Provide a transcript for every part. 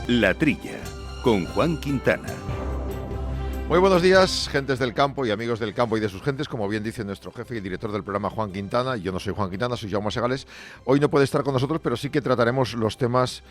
La Trilla, con Juan Quintana. Muy buenos días, gentes del campo y amigos del campo y de sus gentes. Como bien dice nuestro jefe y director del programa, Juan Quintana. Yo no soy Juan Quintana, soy Jaume Segales. Hoy no puede estar con nosotros, pero sí que trataremos los temas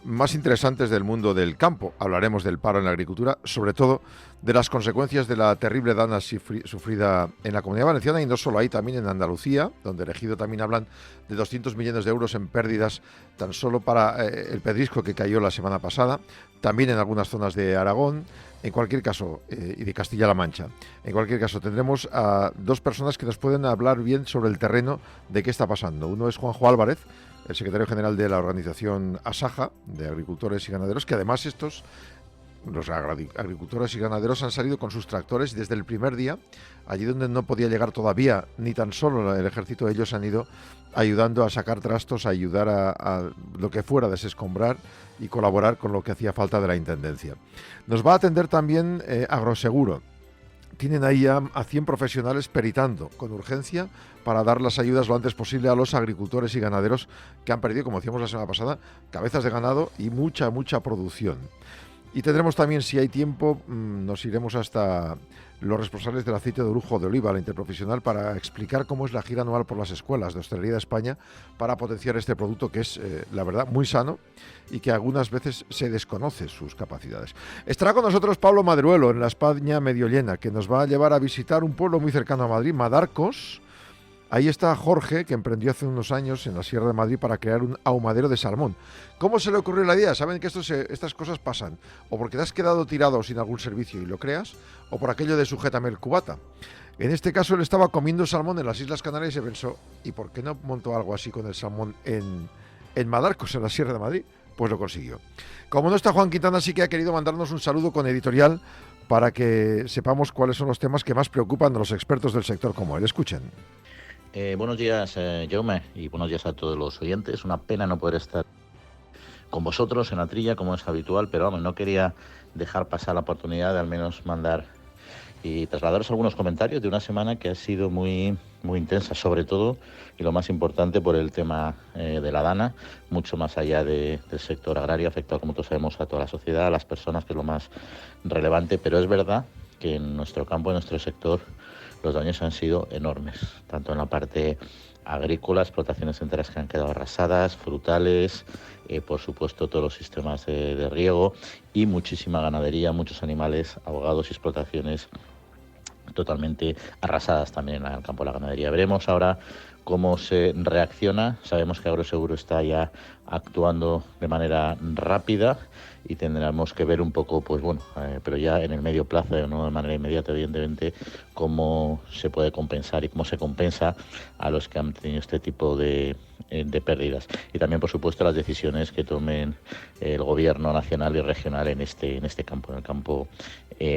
más interesantes del mundo del campo. Hablaremos del paro en la agricultura, sobre todo de las consecuencias de la terrible dana sufrida en la Comunidad Valenciana, y no solo ahí, también en Andalucía, donde el Ejido también hablan de 200 millones de euros en pérdidas tan solo para el pedrisco que cayó la semana pasada, también en algunas zonas de Aragón. En cualquier caso, y de Castilla-La Mancha. En cualquier caso, tendremos a dos personas que nos pueden hablar bien sobre el terreno de qué está pasando. Uno es Juanjo Álvarez, el secretario general de la organización ASAJA, de agricultores y ganaderos, que además los agricultores y ganaderos han salido con sus tractores desde el primer día, allí donde no podía llegar todavía ni tan solo el ejército. Ellos han ido ayudando a sacar trastos, a ayudar a lo que fuera, desescombrar y colaborar con lo que hacía falta de la Intendencia. Nos va a atender también Agroseguro. Tienen ahí a 100 profesionales peritando con urgencia para dar las ayudas lo antes posible a los agricultores y ganaderos que han perdido, como decíamos la semana pasada, cabezas de ganado y mucha producción. Y tendremos también, si hay tiempo, nos iremos hasta los responsables del aceite de orujo de oliva, la interprofesional, para explicar cómo es la gira anual por las escuelas de hostelería de España para potenciar este producto que es, la verdad, muy sano y que algunas veces se desconoce sus capacidades. Estará con nosotros Pablo Madruelo en la España medio llena, que nos va a llevar a visitar un pueblo muy cercano a Madrid, Madarcos. Ahí está Jorge, que emprendió hace unos años en la Sierra de Madrid para crear un ahumadero de salmón. ¿Cómo se le ocurrió la idea? Saben que estas cosas pasan o porque te has quedado tirado sin algún servicio y lo creas, o por aquello de sujétame el cubata. En este caso él estaba comiendo salmón en las Islas Canarias y se pensó, ¿y por qué no montó algo así con el salmón en Madarcos, en la Sierra de Madrid? Pues lo consiguió. Como no está Juan Quintana, sí que ha querido mandarnos un saludo con editorial para que sepamos cuáles son los temas que más preocupan a los expertos del sector como él. Escuchen. Buenos días, Jaume, y buenos días a todos los oyentes. Una pena no poder estar con vosotros en la trilla como es habitual, pero vamos, no quería dejar pasar la oportunidad de al menos mandar y trasladaros algunos comentarios de una semana que ha sido muy intensa, sobre todo, y lo más importante, por el tema de la dana, mucho más allá del sector agrario, afectado, como todos sabemos, a toda la sociedad, a las personas, que es lo más relevante, pero es verdad que en nuestro campo, en nuestro sector, los daños han sido enormes, tanto en la parte agrícola, explotaciones enteras que han quedado arrasadas, frutales, por supuesto todos los sistemas de riego y muchísima ganadería, muchos animales ahogados y explotaciones totalmente arrasadas también en el campo de la ganadería. Veremos ahora cómo se reacciona. Sabemos que Agroseguro está ya actuando de manera rápida y tendremos que ver un poco, pues bueno, pero ya en el medio plazo, no de manera inmediata, evidentemente, cómo se puede compensar y cómo se compensa a los que han tenido este tipo de pérdidas. Y también, por supuesto, las decisiones que tomen el gobierno nacional y regional en este campo, en el campo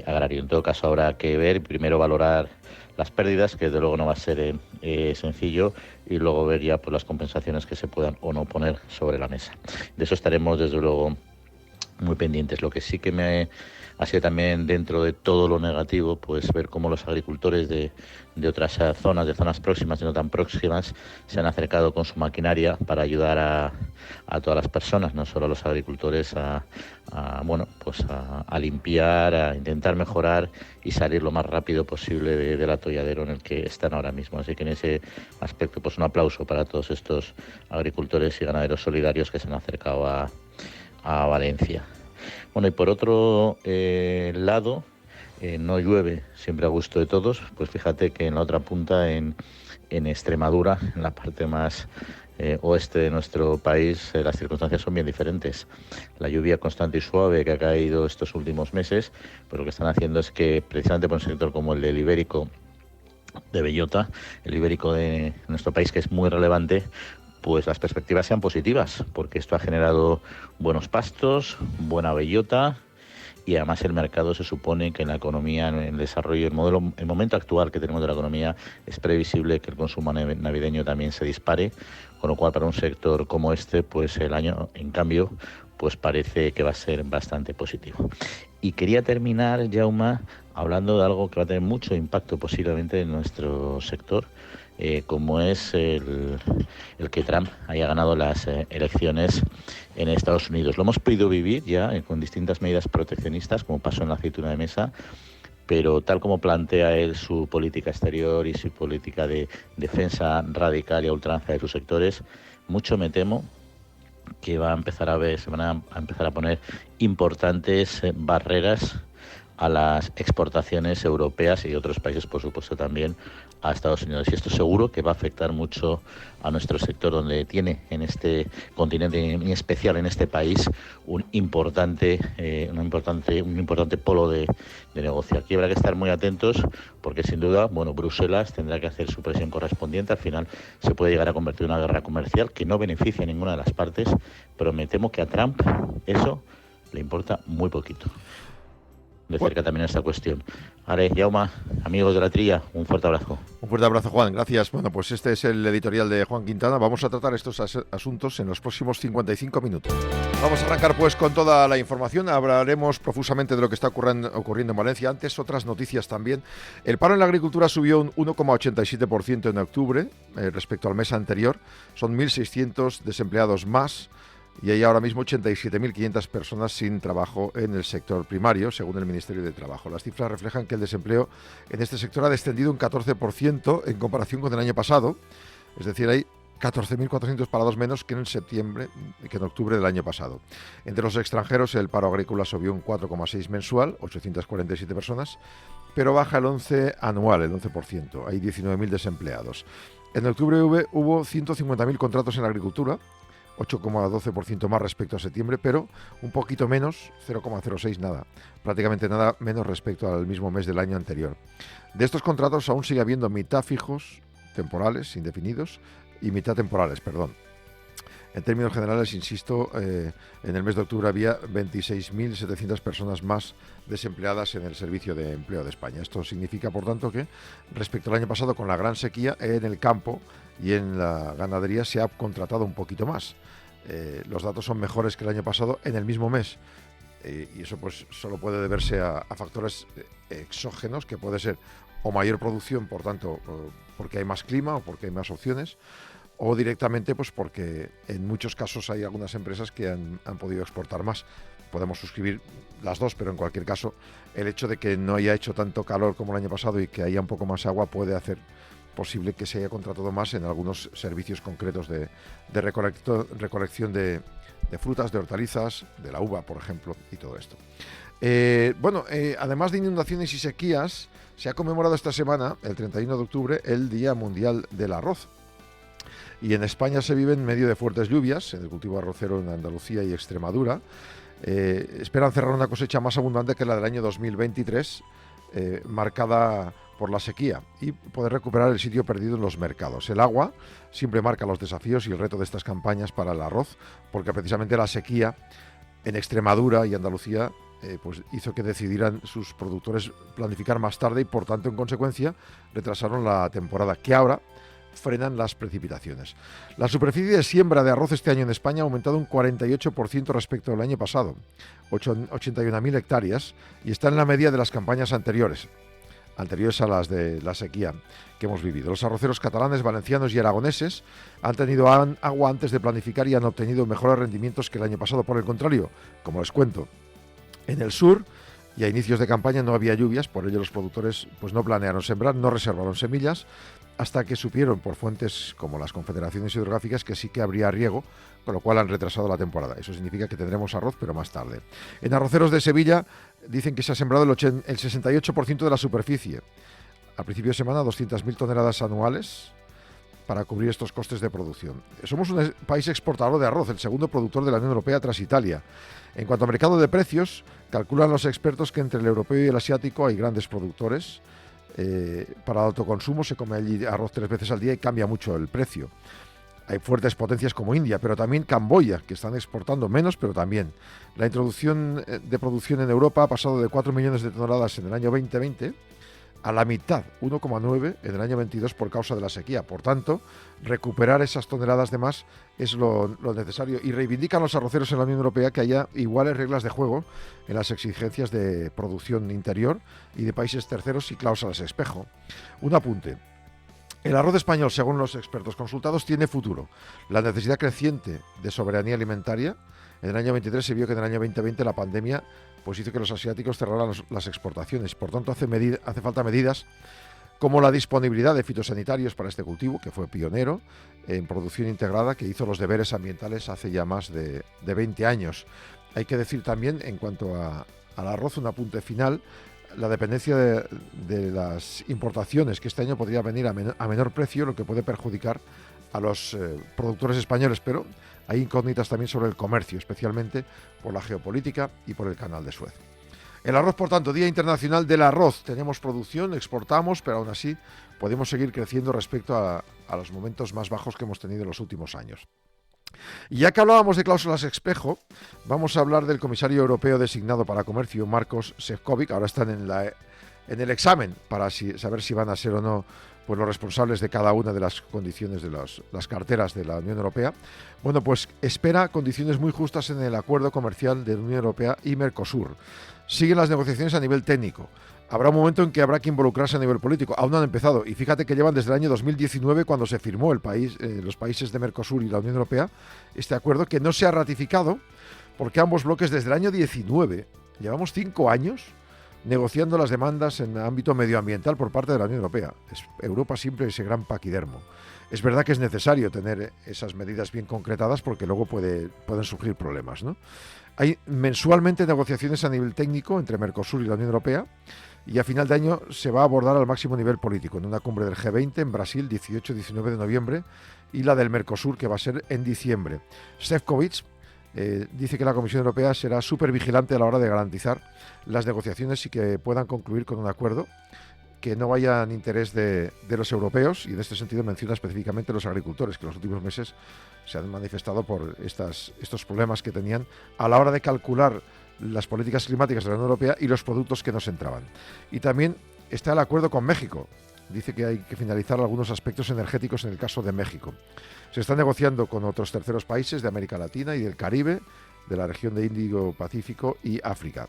agrario. En todo caso, habrá que ver, primero valorar las pérdidas, que desde luego no va a ser sencillo, y luego ver ya pues las compensaciones que se puedan o no poner sobre la mesa. De eso estaremos desde luego muy pendientes. Lo que sí que me ha sido también, dentro de todo lo negativo, pues ver cómo los agricultores de otras zonas, de zonas próximas y no tan próximas, se han acercado con su maquinaria para ayudar a todas las personas, no solo a los agricultores, a limpiar, a intentar mejorar y salir lo más rápido posible del atolladero en el que están ahora mismo. Así que en ese aspecto, pues un aplauso para todos estos agricultores y ganaderos solidarios que se han acercado a Valencia. Bueno, y por otro lado, no llueve siempre a gusto de todos. Pues fíjate que en la otra punta, en Extremadura, en la parte más oeste de nuestro país, las circunstancias son bien diferentes. La lluvia constante y suave que ha caído estos últimos meses, pues lo que están haciendo es que, precisamente por un sector como el del ibérico de bellota, el ibérico de nuestro país, que es muy relevante, pues las perspectivas sean positivas, porque esto ha generado buenos pastos, buena bellota, y además el mercado, se supone que en la economía, en el desarrollo, el momento actual que tenemos de la economía, es previsible que el consumo navideño también se dispare, con lo cual para un sector como este, pues el año, en cambio, pues parece que va a ser bastante positivo. Y quería terminar, Jaume, hablando de algo que va a tener mucho impacto posiblemente en nuestro sector, como es el que Trump haya ganado las elecciones en Estados Unidos. Lo hemos podido vivir ya con distintas medidas proteccionistas, como pasó en la aceituna de mesa, pero tal como plantea él su política exterior y su política de defensa radical y a ultranza de sus sectores, mucho me temo que se van a empezar a poner importantes barreras a las exportaciones europeas y de otros países, por supuesto, también a Estados Unidos. Y esto seguro que va a afectar mucho a nuestro sector, donde tiene en este continente, en especial en este país, un importante polo de negocio. Aquí habrá que estar muy atentos porque, sin duda, Bruselas tendrá que hacer su presión correspondiente. Al final se puede llegar a convertir en una guerra comercial que no beneficia a ninguna de las partes, pero me temo que a Trump eso le importa muy poquito. De cerca también esta cuestión. Vale, Jaume, amigos de la trilla, un fuerte abrazo. Un fuerte abrazo, Juan, gracias. Bueno, pues este es el editorial de Juan Quintana. Vamos a tratar estos asuntos en los próximos 55 minutos. Vamos a arrancar pues con toda la información. Hablaremos profusamente de lo que está ocurriendo en Valencia. Antes, otras noticias también. El paro en la agricultura subió un 1,87% en octubre respecto al mes anterior. Son 1.600 desempleados más. Y hay ahora mismo 87.500 personas sin trabajo en el sector primario, según el Ministerio de Trabajo. Las cifras reflejan que el desempleo en este sector ha descendido un 14% en comparación con el año pasado. Es decir, hay 14.400 parados menos que en octubre del año pasado. Entre los extranjeros, el paro agrícola subió un 4,6 mensual, 847 personas, pero baja el 11 anual, el 11%. Hay 19.000 desempleados. En octubre hubo 150.000 contratos en la agricultura, 8,12% más respecto a septiembre, pero un poquito menos, 0,06 nada, prácticamente nada menos respecto al mismo mes del año anterior. De estos contratos aún sigue habiendo mitad fijos, temporales, indefinidos, y mitad temporales, perdón. En términos generales, insisto, en el mes de octubre había 26.700 personas más desempleadas en el Servicio de Empleo de España. Esto significa, por tanto, que respecto al año pasado, con la gran sequía, en el campo y en la ganadería se ha contratado un poquito más. Los datos son mejores que el año pasado en el mismo mes. Y eso pues solo puede deberse a factores exógenos, que puede ser o mayor producción, por tanto, porque hay más clima o porque hay más opciones, o directamente pues porque en muchos casos hay algunas empresas que han podido exportar más. Podemos suscribir las dos, pero en cualquier caso el hecho de que no haya hecho tanto calor como el año pasado y que haya un poco más agua puede hacer posible que se haya contratado más en algunos servicios concretos de recolección de frutas, de hortalizas, de la uva, por ejemplo, y todo esto. Además de inundaciones y sequías, se ha conmemorado esta semana, el 31 de octubre, el Día Mundial del Arroz. Y en España se vive en medio de fuertes lluvias, en el cultivo arrocero en Andalucía y Extremadura. Esperan cerrar una cosecha más abundante que la del año 2023, marcada por la sequía, y poder recuperar el sitio perdido en los mercados. El agua siempre marca los desafíos y el reto de estas campañas para el arroz, porque precisamente la sequía en Extremadura y Andalucía pues hizo que decidieran sus productores planificar más tarde y, por tanto, en consecuencia, retrasaron la temporada, que ahora frenan las precipitaciones. La superficie de siembra de arroz este año en España ha aumentado un 48% respecto al año pasado, 81.000 hectáreas, y está en la media de las campañas anteriores a las de la sequía que hemos vivido. Los arroceros catalanes, valencianos y aragoneses han tenido agua antes de planificar y han obtenido mejores rendimientos que el año pasado. Por el contrario, como les cuento, en el sur y a inicios de campaña no había lluvias, por ello los productores pues no planearon sembrar, no reservaron semillas, hasta que supieron por fuentes como las confederaciones hidrográficas que sí que habría riego, con lo cual han retrasado la temporada. Eso significa que tendremos arroz, pero más tarde. En arroceros de Sevilla dicen que se ha sembrado el 68% de la superficie. A principio de semana, 200.000 toneladas anuales para cubrir estos costes de producción. Somos un país exportador de arroz, el segundo productor de la Unión Europea tras Italia. En cuanto al mercado de precios, calculan los expertos que entre el europeo y el asiático hay grandes productores. Para el autoconsumo se come allí arroz 3 veces al día y cambia mucho el precio. Hay fuertes potencias como India, pero también Camboya, que están exportando menos, pero también. La introducción de producción en Europa ha pasado de 4 millones de toneladas en el año 2020 a la mitad, 1,9 en el año 22 por causa de la sequía. Por tanto, recuperar esas toneladas de más es lo necesario. Y reivindican los arroceros en la Unión Europea que haya iguales reglas de juego en las exigencias de producción interior y de países terceros y cláusulas espejo. Un apunte. El arroz español, según los expertos consultados, tiene futuro. La necesidad creciente de soberanía alimentaria. En el año 23 se vio que en el año 2020 la pandemia pues hizo que los asiáticos cerraran las exportaciones. Por tanto, hace falta medidas como la disponibilidad de fitosanitarios para este cultivo, que fue pionero en producción integrada, que hizo los deberes ambientales hace ya más de 20 años. Hay que decir también, en cuanto al arroz, un apunte final, la dependencia de las importaciones, que este año podría venir a menor precio, lo que puede perjudicar a los productores españoles, pero hay incógnitas también sobre el comercio, especialmente por la geopolítica y por el canal de Suez. El arroz, por tanto, Día Internacional del Arroz. Tenemos producción, exportamos, pero aún así podemos seguir creciendo respecto a los momentos más bajos que hemos tenido en los últimos años. Y ya que hablábamos de cláusulas espejo, vamos a hablar del comisario europeo designado para comercio, Marcos Šefčovič. Ahora están en el examen para saber si van a ser o no pues los responsables de cada una de las condiciones de las carteras de la Unión Europea. Bueno, pues espera condiciones muy justas en el acuerdo comercial de la Unión Europea y Mercosur. Siguen las negociaciones a nivel técnico. Habrá un momento en que habrá que involucrarse a nivel político. Aún no han empezado. Y fíjate que llevan desde el año 2019, cuando se firmó los países de Mercosur y la Unión Europea, este acuerdo que no se ha ratificado, porque ambos bloques desde el año 19, llevamos 5 años negociando las demandas en ámbito medioambiental por parte de la Unión Europea. Europa siempre ese gran paquidermo. Es verdad que es necesario tener esas medidas bien concretadas porque luego pueden surgir problemas, ¿no? Hay mensualmente negociaciones a nivel técnico entre Mercosur y la Unión Europea y a final de año se va a abordar al máximo nivel político en una cumbre del G20 en Brasil 18-19 de noviembre y la del Mercosur que va a ser en diciembre. Šefčovič dice que la Comisión Europea será supervigilante a la hora de garantizar las negociaciones y que puedan concluir con un acuerdo que no vaya en interés de los europeos, y en este sentido menciona específicamente los agricultores, que en los últimos meses se han manifestado por estos problemas que tenían a la hora de calcular las políticas climáticas de la Unión Europea y los productos que nos entraban. Y también está el acuerdo con México. Dice que hay que finalizar algunos aspectos energéticos en el caso de México. Se está negociando con otros terceros países de América Latina y del Caribe, de la región de Índico-Pacífico y África.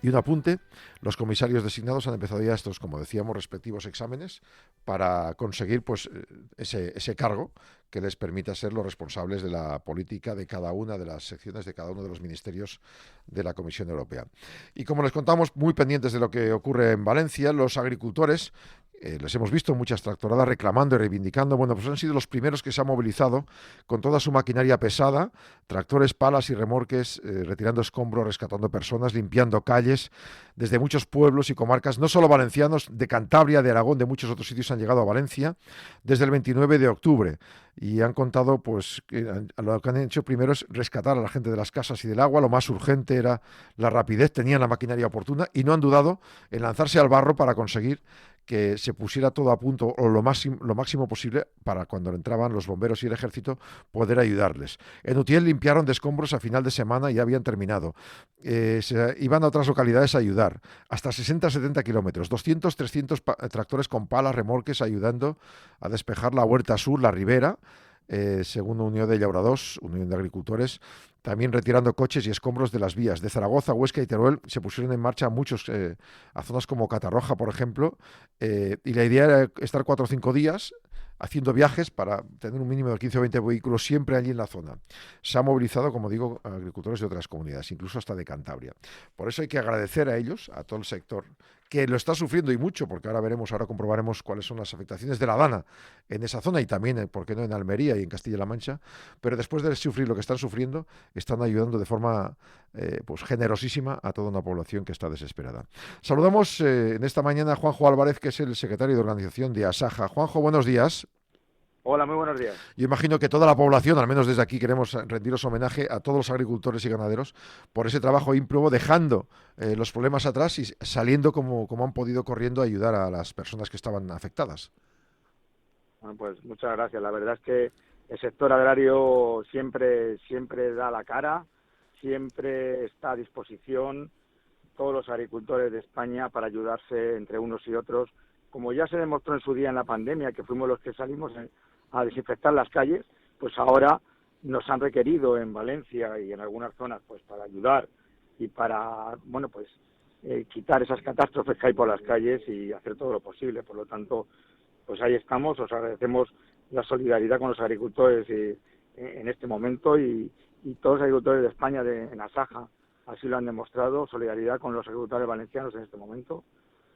Y un apunte, los comisarios designados han empezado ya estos, como decíamos, respectivos exámenes para conseguir pues ese cargo que les permita ser los responsables de la política de cada una de las secciones de cada uno de los ministerios de la Comisión Europea. Y como les contamos, muy pendientes de lo que ocurre en Valencia, los agricultores, les hemos visto muchas tractoradas reclamando y reivindicando, bueno, pues han sido los primeros que se han movilizado con toda su maquinaria pesada, tractores, palas y remolques, retirando escombros, rescatando personas, limpiando calles, desde muchos pueblos y comarcas, no solo valencianos, de Cantabria, de Aragón, de muchos otros sitios han llegado a Valencia desde el 29 de octubre y han contado pues que lo que han hecho primero es rescatar a la gente de las casas y del agua. Lo más urgente era la rapidez, tenían la maquinaria oportuna y no han dudado en lanzarse al barro para conseguir que se pusiera todo a punto o lo máximo posible para cuando entraban los bomberos y el ejército poder ayudarles. En Utiel limpiaron de escombros a final de semana y ya habían terminado. Se iban a otras localidades a ayudar, hasta 60-70 kilómetros, 200-300 tractores con palas, remolques ayudando a despejar la Huerta Sur, la Ribera, según Unión de Llauradors, Unión de Agricultores, también retirando coches y escombros de las vías. De Zaragoza, Huesca y Teruel se pusieron en marcha muchos a zonas como Catarroja, por ejemplo, y la idea era estar 4 o 5 días haciendo viajes para tener un mínimo de 15 o 20 vehículos siempre allí en la zona. Se ha movilizado, como digo, agricultores de otras comunidades, incluso hasta de Cantabria. Por eso hay que agradecer a ellos, a todo el sector, que lo está sufriendo y mucho, porque ahora comprobaremos cuáles son las afectaciones de la Dana en esa zona y también, ¿por qué no?, en Almería y en Castilla-La Mancha, pero después de sufrir lo que están sufriendo, están ayudando de forma pues generosísima a toda una población que está desesperada. Saludamos en esta mañana a Juanjo Álvarez, que es el secretario de organización de Asaja. Juanjo, buenos días. Hola, muy buenos días. Yo imagino que toda la población, al menos desde aquí, queremos rendiros homenaje a todos los agricultores y ganaderos por ese trabajo ímprobo, dejando los problemas atrás y saliendo como han podido corriendo a ayudar a las personas que estaban afectadas. Bueno, pues muchas gracias. La verdad es que el sector agrario siempre da la cara, siempre está a disposición todos los agricultores de España para ayudarse entre unos y otros. Como ya se demostró en su día en la pandemia, que fuimos los que salimos a desinfectar las calles, pues ahora nos han requerido en Valencia y en algunas zonas pues para ayudar y para, bueno, pues quitar esas catástrofes que hay por las calles y hacer todo lo posible. Por lo tanto, pues ahí estamos, os agradecemos la solidaridad con los agricultores en este momento y todos los agricultores de España, en Asaja, así lo han demostrado, solidaridad con los agricultores valencianos en este momento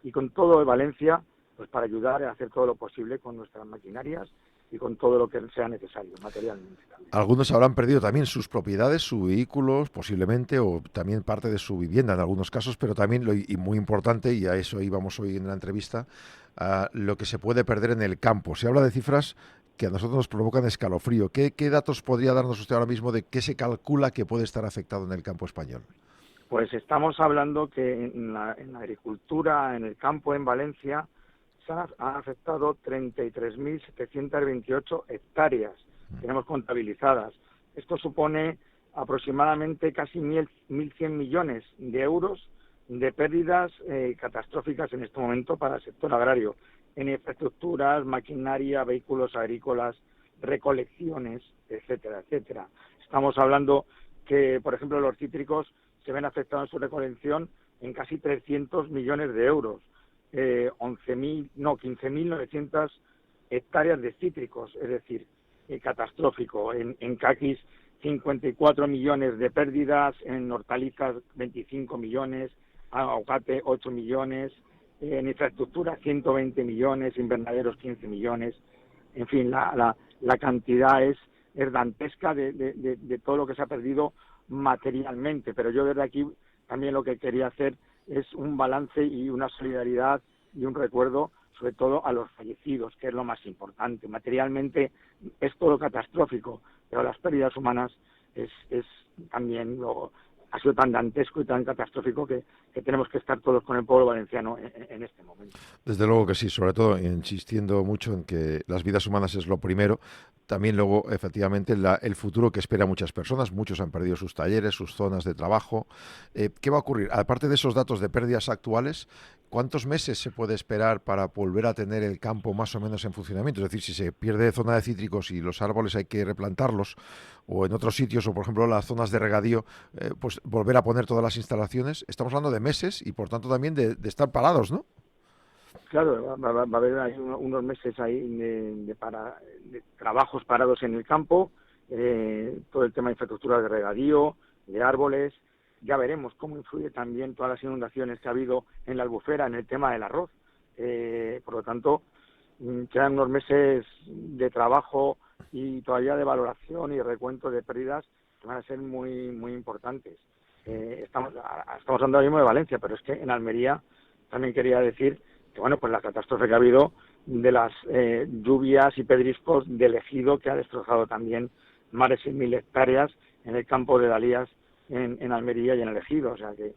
y con todo Valencia, pues para ayudar a hacer todo lo posible con nuestras maquinarias y con todo lo que sea necesario, materialmente también. Algunos habrán perdido también sus propiedades, sus vehículos, posiblemente, o también parte de su vivienda en algunos casos, pero también, y muy importante, y a eso íbamos hoy en la entrevista, lo que se puede perder en el campo. Se habla de cifras que a nosotros nos provocan escalofrío. ¿Qué datos podría darnos usted ahora mismo de qué se calcula que puede estar afectado en el campo español? Pues estamos hablando que en la agricultura, en el campo, en Valencia, han afectado 33.728 hectáreas, tenemos contabilizadas. Esto supone aproximadamente casi 1.100 millones de euros de pérdidas catastróficas en este momento para el sector agrario, en infraestructuras, maquinaria, vehículos agrícolas, recolecciones, etcétera, etcétera. Estamos hablando que, por ejemplo, los cítricos se ven afectados en su recolección en casi 300 millones de euros. 15.900 hectáreas de cítricos, es decir, catastrófico. En caquis, 54 millones de pérdidas, en hortalizas, 25 millones, aguacate, 8 millones, en infraestructura, 120 millones, invernaderos, 15 millones. En fin, la cantidad es dantesca de todo lo que se ha perdido materialmente, pero yo desde aquí también lo que quería hacer es un balance y una solidaridad y un recuerdo, sobre todo a los fallecidos, que es lo más importante. Materialmente es todo catastrófico, pero las pérdidas humanas es también ha sido tan dantesco y tan catastrófico que tenemos que estar todos con el pueblo valenciano en este momento. Desde luego que sí, sobre todo insistiendo mucho en que las vidas humanas es lo primero. También luego, efectivamente, el futuro que espera a muchas personas. Muchos han perdido sus talleres, sus zonas de trabajo. ¿Qué va a ocurrir? Aparte de esos datos de pérdidas actuales, ¿cuántos meses se puede esperar para volver a tener el campo más o menos en funcionamiento? Es decir, si se pierde zona de cítricos y los árboles hay que replantarlos, o en otros sitios, o por ejemplo las zonas de regadío, pues volver a poner todas las instalaciones. Estamos hablando de meses y por tanto también de estar parados, ¿no? Claro, va a haber ahí unos meses ahí de trabajos parados en el campo, todo el tema de infraestructura de regadío, de árboles. Ya veremos cómo influye también todas las inundaciones que ha habido en la Albufera en el tema del arroz. Por lo tanto, quedan unos meses de trabajo y todavía de valoración y recuento de pérdidas que van a ser muy muy importantes. Estamos hablando ahora mismo de Valencia, pero es que en Almería también quería decir que, bueno, pues la catástrofe que ha habido de las lluvias y pedriscos del Ejido, que ha destrozado también más de 6.000 hectáreas en el campo de Dalías en Almería y en el Ejido. O sea que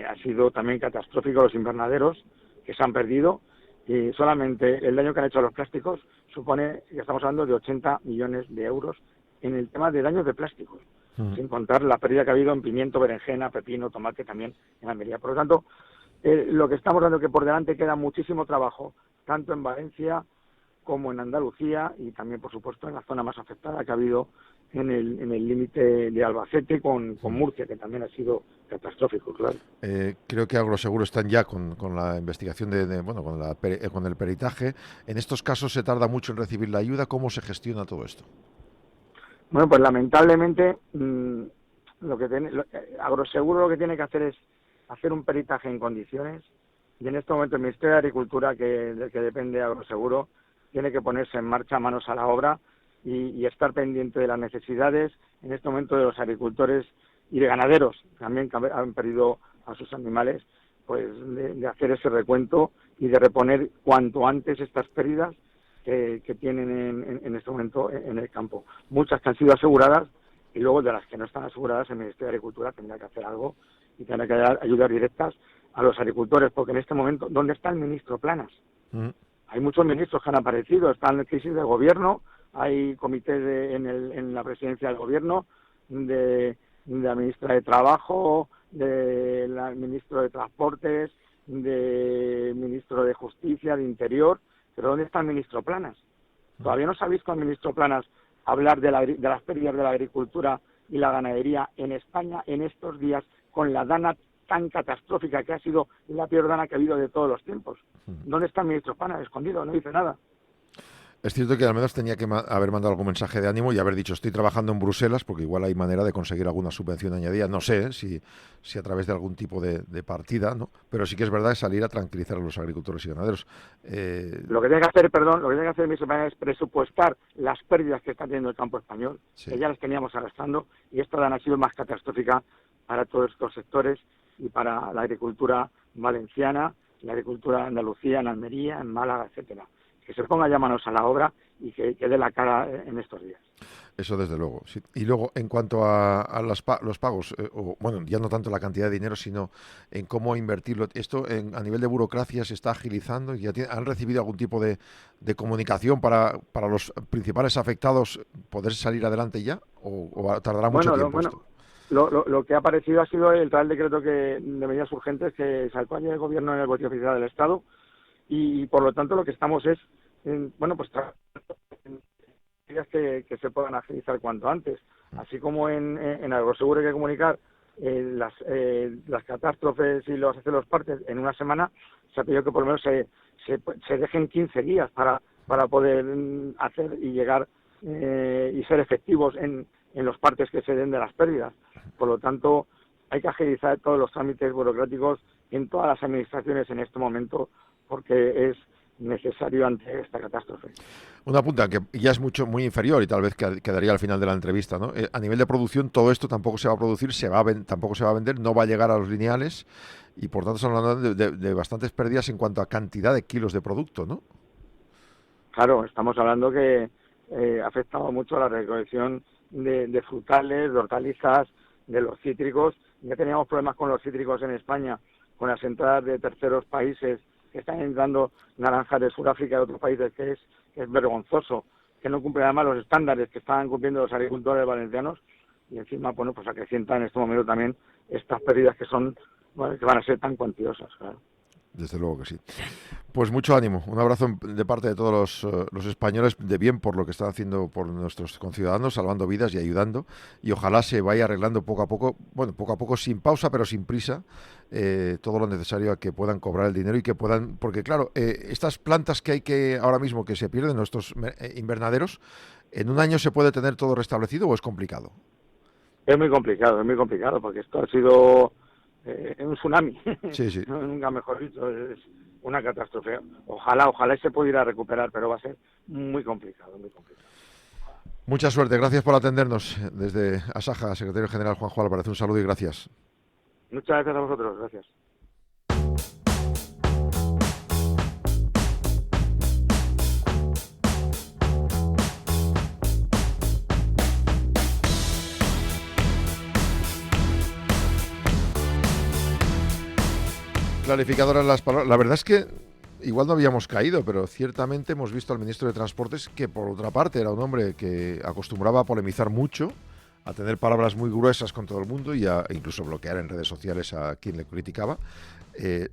ha sido también catastrófico los invernaderos que se han perdido, y solamente el daño que han hecho a los plásticos supone que estamos hablando de 80 millones de euros en el tema de daños de plásticos, sin contar la pérdida que ha habido en pimiento, berenjena, pepino, tomate también en Almería. Por lo tanto, lo que estamos dando que por delante queda muchísimo trabajo, tanto en Valencia como en Andalucía y también, por supuesto, en la zona más afectada que ha habido en el límite de Albacete con Murcia, que también ha sido catastrófico, claro. Creo que Agroseguro están ya con la investigación con el peritaje. En estos casos se tarda mucho en recibir la ayuda. ¿Cómo se gestiona todo esto? Bueno, pues lamentablemente Agroseguro lo que tiene que hacer es hacer un peritaje en condiciones, y en este momento el Ministerio de Agricultura, del que depende de Agroseguro, tiene que ponerse en marcha, manos a la obra y estar pendiente de las necesidades en este momento de los agricultores y de ganaderos también que han perdido a sus animales, pues de hacer ese recuento y de reponer cuanto antes estas pérdidas que tienen en este momento en el campo. Muchas que han sido aseguradas, y luego de las que no están aseguradas el Ministerio de Agricultura tendrá que hacer algo y tendrá que dar ayudas directas a los agricultores, porque en este momento, ¿dónde está el ministro Planas? Hay muchos ministros que han aparecido, están en crisis de gobierno, hay comités en la presidencia del gobierno, de la ministra de Trabajo, del ministro de Transportes, del ministro de Justicia, de Interior, pero ¿dónde está el ministro Planas? Todavía no se ha visto al ministro Planas hablar de las pérdidas de la agricultura y la ganadería en España en estos días, con la dana tan catastrófica que ha sido la peor dana que ha habido de todos los tiempos. ¿Dónde está el ministro Planas? Escondido, no dice nada. Es cierto que al menos tenía que haber mandado algún mensaje de ánimo y haber dicho estoy trabajando en Bruselas, porque igual hay manera de conseguir alguna subvención añadida. No sé si a través de algún tipo de partida, ¿no? Pero sí que es verdad que salir a tranquilizar a los agricultores y ganaderos. Lo que tiene que hacer, lo que tiene que hacer mi semana es presupuestar las pérdidas que está teniendo el campo español, Sí. que ya las teníamos arrastrando, y esta ha sido más catastrófica para todos estos sectores y para la agricultura valenciana, la agricultura de Andalucía, en Almería, en Málaga, etcétera. Que se ponga ya manos a la obra y que dé la cara en estos días. Eso desde luego, sí. Y luego, en cuanto a los pagos, bueno, ya no tanto la cantidad de dinero, sino en cómo invertirlo. Esto a nivel de burocracia se está agilizando. ¿Han recibido algún tipo de comunicación para los principales afectados poder salir adelante ya? ¿O tardará mucho tiempo esto? Lo que ha aparecido ha sido el Real Decreto de medidas urgentes que sacó ayer el Gobierno en el Boletín Oficial del Estado, y por lo tanto lo que estamos es que se puedan agilizar cuanto antes. Así como en Agroseguro hay que comunicar las catástrofes y los partes en una semana, se ha pedido que por lo menos se dejen 15 días para poder hacer y llegar y ser efectivos en los partes que se den de las pérdidas. Por lo tanto, hay que agilizar todos los trámites burocráticos en todas las administraciones en este momento, porque es necesario ante esta catástrofe. Una punta que ya es muy inferior y tal vez quedaría al final de la entrevista, ¿no? A nivel de producción, todo esto tampoco se va a producir, tampoco se va a vender, no va a llegar a los lineales y por tanto estamos hablando de bastantes pérdidas en cuanto a cantidad de kilos de producto, ¿no? Claro, estamos hablando que ha afectado mucho a la recolección de frutales, de hortalizas, de los cítricos. Ya teníamos problemas con los cítricos en España, con las entradas de terceros países que están entrando naranjas de Sudáfrica y de otros países, que es vergonzoso, que no cumplen además los estándares que estaban cumpliendo los agricultores valencianos, y encima, bueno, pues acrecientan en este momento también estas pérdidas que van a ser tan cuantiosas, claro. Desde luego que sí. Pues mucho ánimo, un abrazo de parte de todos los españoles de bien por lo que están haciendo por nuestros conciudadanos, salvando vidas y ayudando, y ojalá se vaya arreglando poco a poco, sin pausa pero sin prisa, todo lo necesario a que puedan cobrar el dinero y que puedan, porque claro, estas plantas que hay que ahora mismo que se pierden, nuestros invernaderos, ¿en un año se puede tener todo restablecido o es complicado? Es muy complicado, porque esto ha sido un tsunami, sí. Nunca mejor dicho, es una catástrofe. Ojalá se pudiera recuperar, pero va a ser muy complicado. Mucha suerte, gracias por atendernos desde Asaja, secretario general Juanjo Álvarez, un saludo y gracias. Muchas gracias a vosotros, gracias. Clarificadoras las palabras. La verdad es que igual no habíamos caído, pero ciertamente hemos visto al ministro de Transportes que, por otra parte, era un hombre que acostumbraba a polemizar mucho, a tener palabras muy gruesas con todo el mundo y a incluso bloquear en redes sociales a quien le criticaba.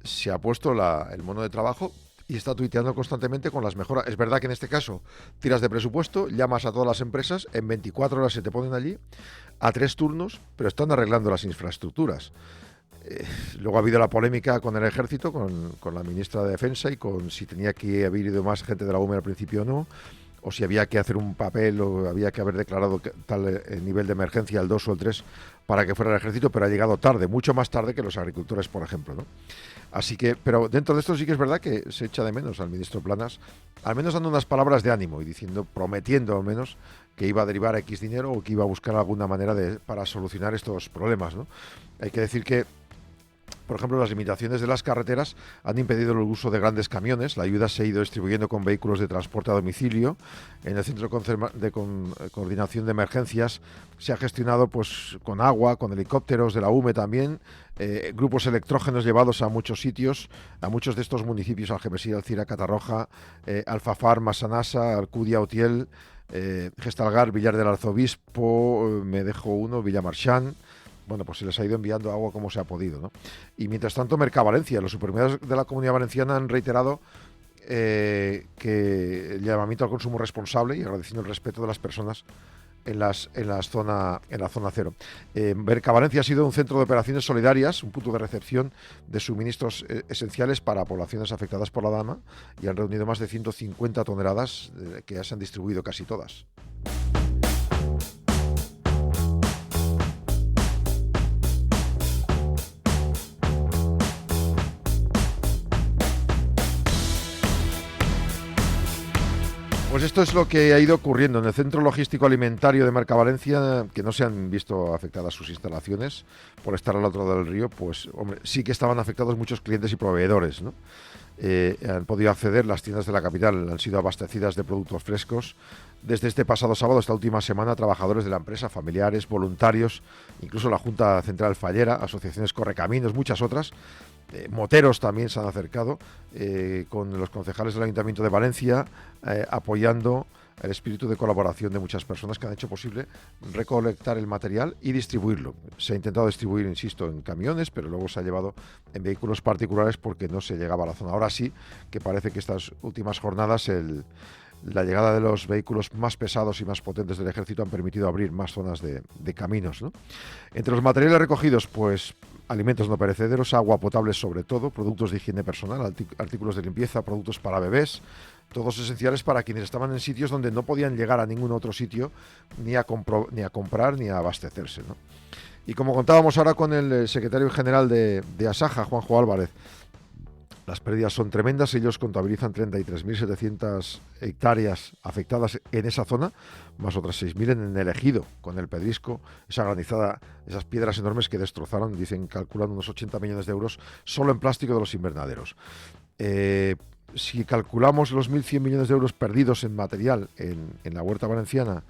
Se ha puesto el mono de trabajo y está tuiteando constantemente con las mejoras. Es verdad que en este caso tiras de presupuesto, llamas a todas las empresas, en 24 horas se te ponen allí, a 3 turnos, pero están arreglando las infraestructuras. Luego ha habido la polémica con el ejército, con la ministra de Defensa y con si tenía que haber ido más gente de la UME al principio o no, o si había que hacer un papel o había que haber declarado tal nivel de emergencia, el 2 o el 3, para que fuera el ejército, pero ha llegado tarde, mucho más tarde que los agricultores, por ejemplo, ¿no? Así que, pero dentro de esto sí que es verdad que se echa de menos al ministro Planas, al menos dando unas palabras de ánimo y prometiendo al menos que iba a derivar X dinero o que iba a buscar alguna manera para solucionar estos problemas, ¿no? Hay que decir que, por ejemplo, las limitaciones de las carreteras han impedido el uso de grandes camiones. La ayuda se ha ido distribuyendo con vehículos de transporte a domicilio. En el Centro de Coordinación de Emergencias se ha gestionado pues con agua, con helicópteros de la UME también, grupos electrógenos llevados a muchos sitios, a muchos de estos municipios, Algemesí, Alcira, Catarroja, Alfafar, Massanassa, Alcudia, Utiel, Gestalgar, Villar del Arzobispo, me dejo uno, Villamarchán. Bueno, pues se les ha ido enviando agua como se ha podido, ¿no? Y mientras tanto, Mercavalencia, los supermercados de la Comunidad Valenciana han reiterado que el llamamiento al consumo responsable y agradeciendo el respeto de las personas en la zona cero. Mercavalencia ha sido un centro de operaciones solidarias, un punto de recepción de suministros esenciales para poblaciones afectadas por la dana, y han reunido más de 150 toneladas que ya se han distribuido casi todas. Pues esto es lo que ha ido ocurriendo en el Centro Logístico Alimentario de Mercavalencia, que no se han visto afectadas sus instalaciones por estar al otro lado del río. Pues hombre, sí que estaban afectados muchos clientes y proveedores, ¿no? Han podido acceder, las tiendas de la capital han sido abastecidas de productos frescos. Desde este pasado sábado, esta última semana, trabajadores de la empresa, familiares, voluntarios, incluso la Junta Central Fallera, asociaciones Correcaminos, muchas otras, moteros también se han acercado, con los concejales del Ayuntamiento de Valencia, apoyando el espíritu de colaboración de muchas personas que han hecho posible recolectar el material y distribuirlo. Se ha intentado distribuir, insisto, en camiones, pero luego se ha llevado en vehículos particulares porque no se llegaba a la zona. Ahora sí que parece que estas últimas jornadas la llegada de los vehículos más pesados y más potentes del ejército han permitido abrir más zonas de caminos, ¿no? Entre los materiales recogidos, pues alimentos no perecederos, agua potable sobre todo, productos de higiene personal, artículos de limpieza, productos para bebés, todos esenciales para quienes estaban en sitios donde no podían llegar a ningún otro sitio ni a comprar ni a abastecerse, ¿no? Y como contábamos ahora con el secretario general de Asaja, Juanjo Álvarez, las pérdidas son tremendas. Ellos contabilizan 33.700 hectáreas afectadas en esa zona, más otras 6.000 en el ejido, con el pedrisco, esa granizada, esas piedras enormes que destrozaron, dicen, calculando unos 80 millones de euros solo en plástico de los invernaderos. Si calculamos los 1.100 millones de euros perdidos en material en la huerta valenciana,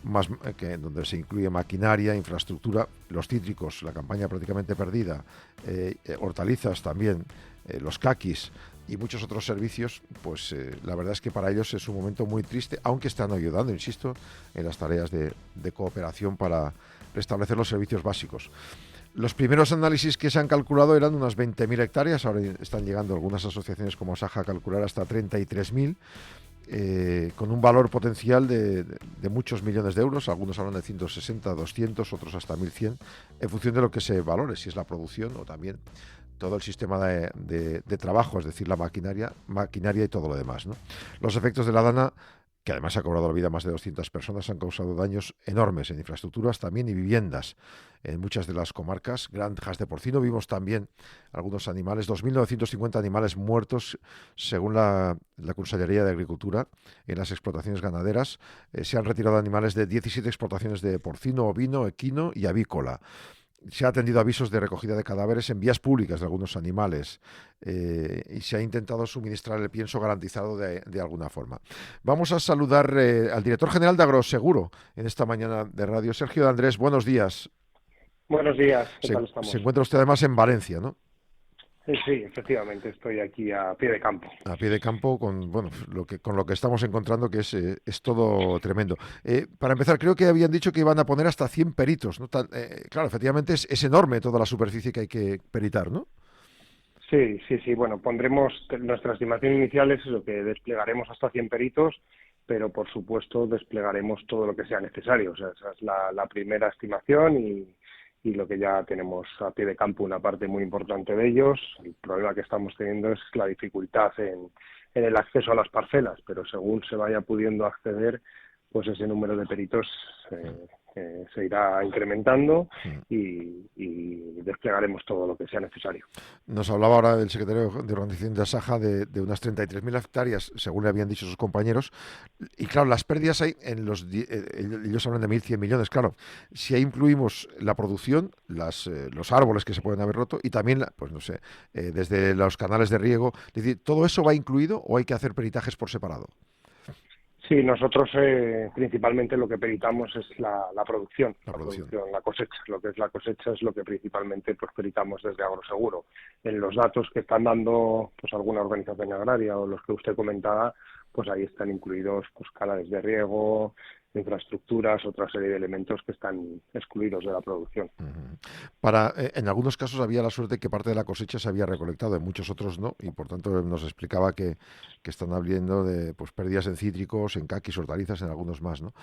más que donde se incluye maquinaria, infraestructura, los cítricos, la campaña prácticamente perdida, hortalizas también, los caquis y muchos otros servicios, pues la verdad es que para ellos es un momento muy triste, aunque están ayudando, insisto, en las tareas de cooperación para restablecer los servicios básicos. Los primeros análisis que se han calculado eran unas 20.000 hectáreas, ahora están llegando algunas asociaciones como Asaja a calcular hasta 33.000, con un valor potencial de muchos millones de euros. Algunos hablan de 160, 200, otros hasta 1.100, en función de lo que se valore, si es la producción o también todo el sistema de trabajo, es decir, la maquinaria y todo lo demás, ¿no? Los efectos de la dana, que además ha cobrado la vida a más de 200 personas, han causado daños enormes en infraestructuras también y viviendas. En muchas de las comarcas, granjas de porcino, vimos también algunos animales, 2.950 animales muertos, según la Consellería de Agricultura, en las explotaciones ganaderas. Se han retirado animales de 17 explotaciones de porcino, ovino, equino y avícola. Se ha atendido avisos de recogida de cadáveres en vías públicas de algunos animales, y se ha intentado suministrar el pienso garantizado de alguna forma. Vamos a saludar al director general de Agroseguro en esta mañana de radio, Sergio de Andrés. Buenos días. Buenos días, ¿qué tal estamos? Se encuentra usted además en Valencia, ¿no? Sí, efectivamente, estoy aquí a pie de campo. A pie de campo con lo que estamos encontrando, que es todo tremendo. Para empezar, creo que habían dicho que iban a poner hasta 100 peritos, ¿no? Claro, efectivamente es enorme toda la superficie que hay que peritar, ¿no? Sí, bueno, pondremos, nuestra estimación inicial es lo que desplegaremos hasta 100 peritos, pero por supuesto desplegaremos todo lo que sea necesario. O sea, esa es la primera estimación y lo que ya tenemos a pie de campo, una parte muy importante de ellos. El problema que estamos teniendo es la dificultad en el acceso a las parcelas, pero según se vaya pudiendo acceder, pues ese número de peritos se irá incrementando y desplegaremos todo lo que sea necesario. Nos hablaba ahora el secretario de Organización de Asaja de unas 33.000 hectáreas, según le habían dicho sus compañeros, y claro, las pérdidas hay ellos hablan de 1.100 millones, claro, si ahí incluimos la producción, los árboles que se pueden haber roto y también, pues no sé, desde los canales de riego, es decir, ¿todo eso va incluido o hay que hacer peritajes por separado? Sí, nosotros principalmente lo que peritamos es la producción, la cosecha. Lo que es la cosecha es lo que principalmente pues peritamos desde Agroseguro. En los datos que están dando pues alguna organización agraria o los que usted comentaba, pues ahí están incluidos pues canales de riego, infraestructuras, otra serie de elementos que están excluidos de la producción. En algunos casos había la suerte que parte de la cosecha se había recolectado, en muchos otros no, y por tanto nos explicaba que están habiendo de pues pérdidas en cítricos, en caquis, hortalizas, en algunos más, ¿no?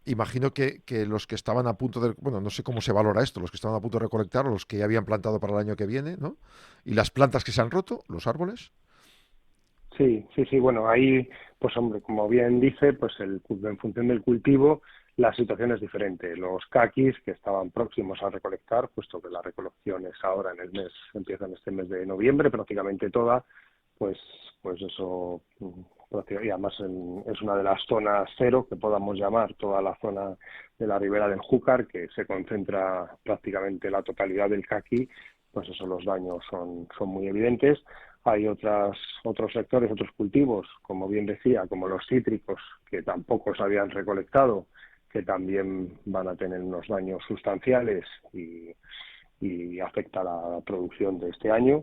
Imagino que los que estaban a punto de, bueno, no sé cómo se valora esto, los que estaban a punto de recolectar o los que ya habían plantado para el año que viene, ¿no? Y las plantas que se han roto, los árboles. Sí, bueno, ahí, pues hombre, como bien dice, pues en función del cultivo, la situación es diferente. Los caquis que estaban próximos a recolectar, puesto que la recolección es ahora empieza en este mes de noviembre, prácticamente toda, pues eso, y además es una de las zonas cero que podamos llamar, toda la zona de la ribera del Júcar, que se concentra prácticamente la totalidad del caqui, pues eso, los daños son muy evidentes. Hay otros sectores, otros cultivos, como bien decía, como los cítricos, que tampoco se habían recolectado, que también van a tener unos daños sustanciales y afecta la producción de este año.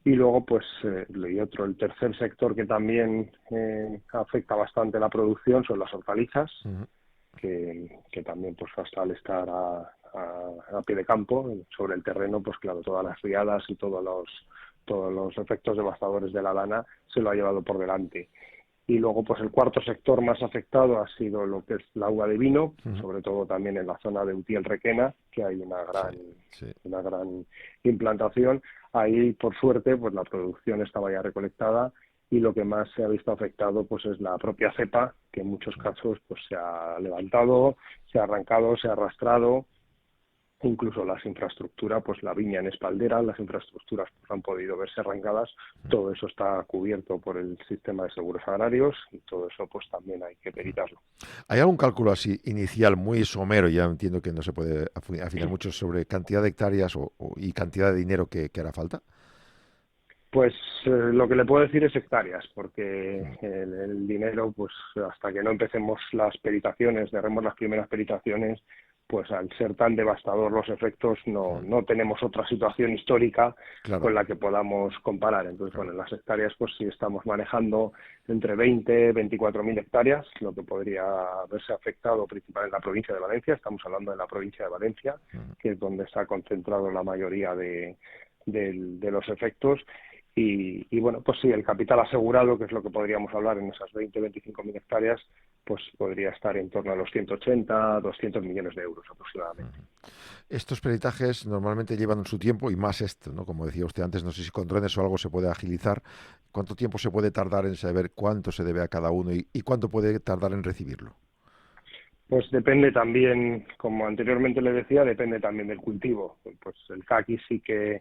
Y luego, pues, el tercer sector que también afecta bastante la producción son las hortalizas, que también, pues, hasta al estar a pie de campo, sobre el terreno, pues claro, todas las riadas y todos los efectos devastadores de la lana se lo ha llevado por delante. Y luego, pues el cuarto sector más afectado ha sido lo que es la uva de vino, sobre todo también en la zona de Utiel-Requena, que hay una gran implantación. Ahí, por suerte, pues la producción estaba ya recolectada y lo que más se ha visto afectado pues es la propia cepa, que en muchos casos pues se ha levantado, se ha arrancado, se ha arrastrado. Incluso las infraestructuras, pues la viña en espaldera, las infraestructuras pues, han podido verse arrancadas, todo eso está cubierto por el sistema de seguros agrarios y todo eso pues también hay que peritarlo. ¿Hay algún cálculo así inicial muy somero? Ya entiendo que no se puede afinar mucho sobre cantidad de hectáreas y cantidad de dinero que hará falta. Pues lo que le puedo decir es hectáreas, porque el dinero, pues hasta que no empecemos las peritaciones, derremos las primeras peritaciones, pues al ser tan devastador los efectos no tenemos otra situación histórica con la que podamos comparar. Entonces, bueno, en las hectáreas pues sí estamos manejando entre 20 y 24.000 hectáreas, lo que podría haberse afectado principalmente en la provincia de Valencia. Estamos hablando de la provincia de Valencia, que es donde está concentrado la mayoría de los efectos. Y bueno, pues sí, el capital asegurado, que es lo que podríamos hablar en esas 20-25.000 hectáreas, pues podría estar en torno a los 180, 200 millones de euros aproximadamente. Estos peritajes normalmente llevan su tiempo y más esto, ¿no? Como decía usted antes, no sé si con drones o algo se puede agilizar. ¿Cuánto tiempo se puede tardar en saber cuánto se debe a cada uno y cuánto puede tardar en recibirlo? Pues depende también, como anteriormente le decía, depende también del cultivo. Pues el caqui sí que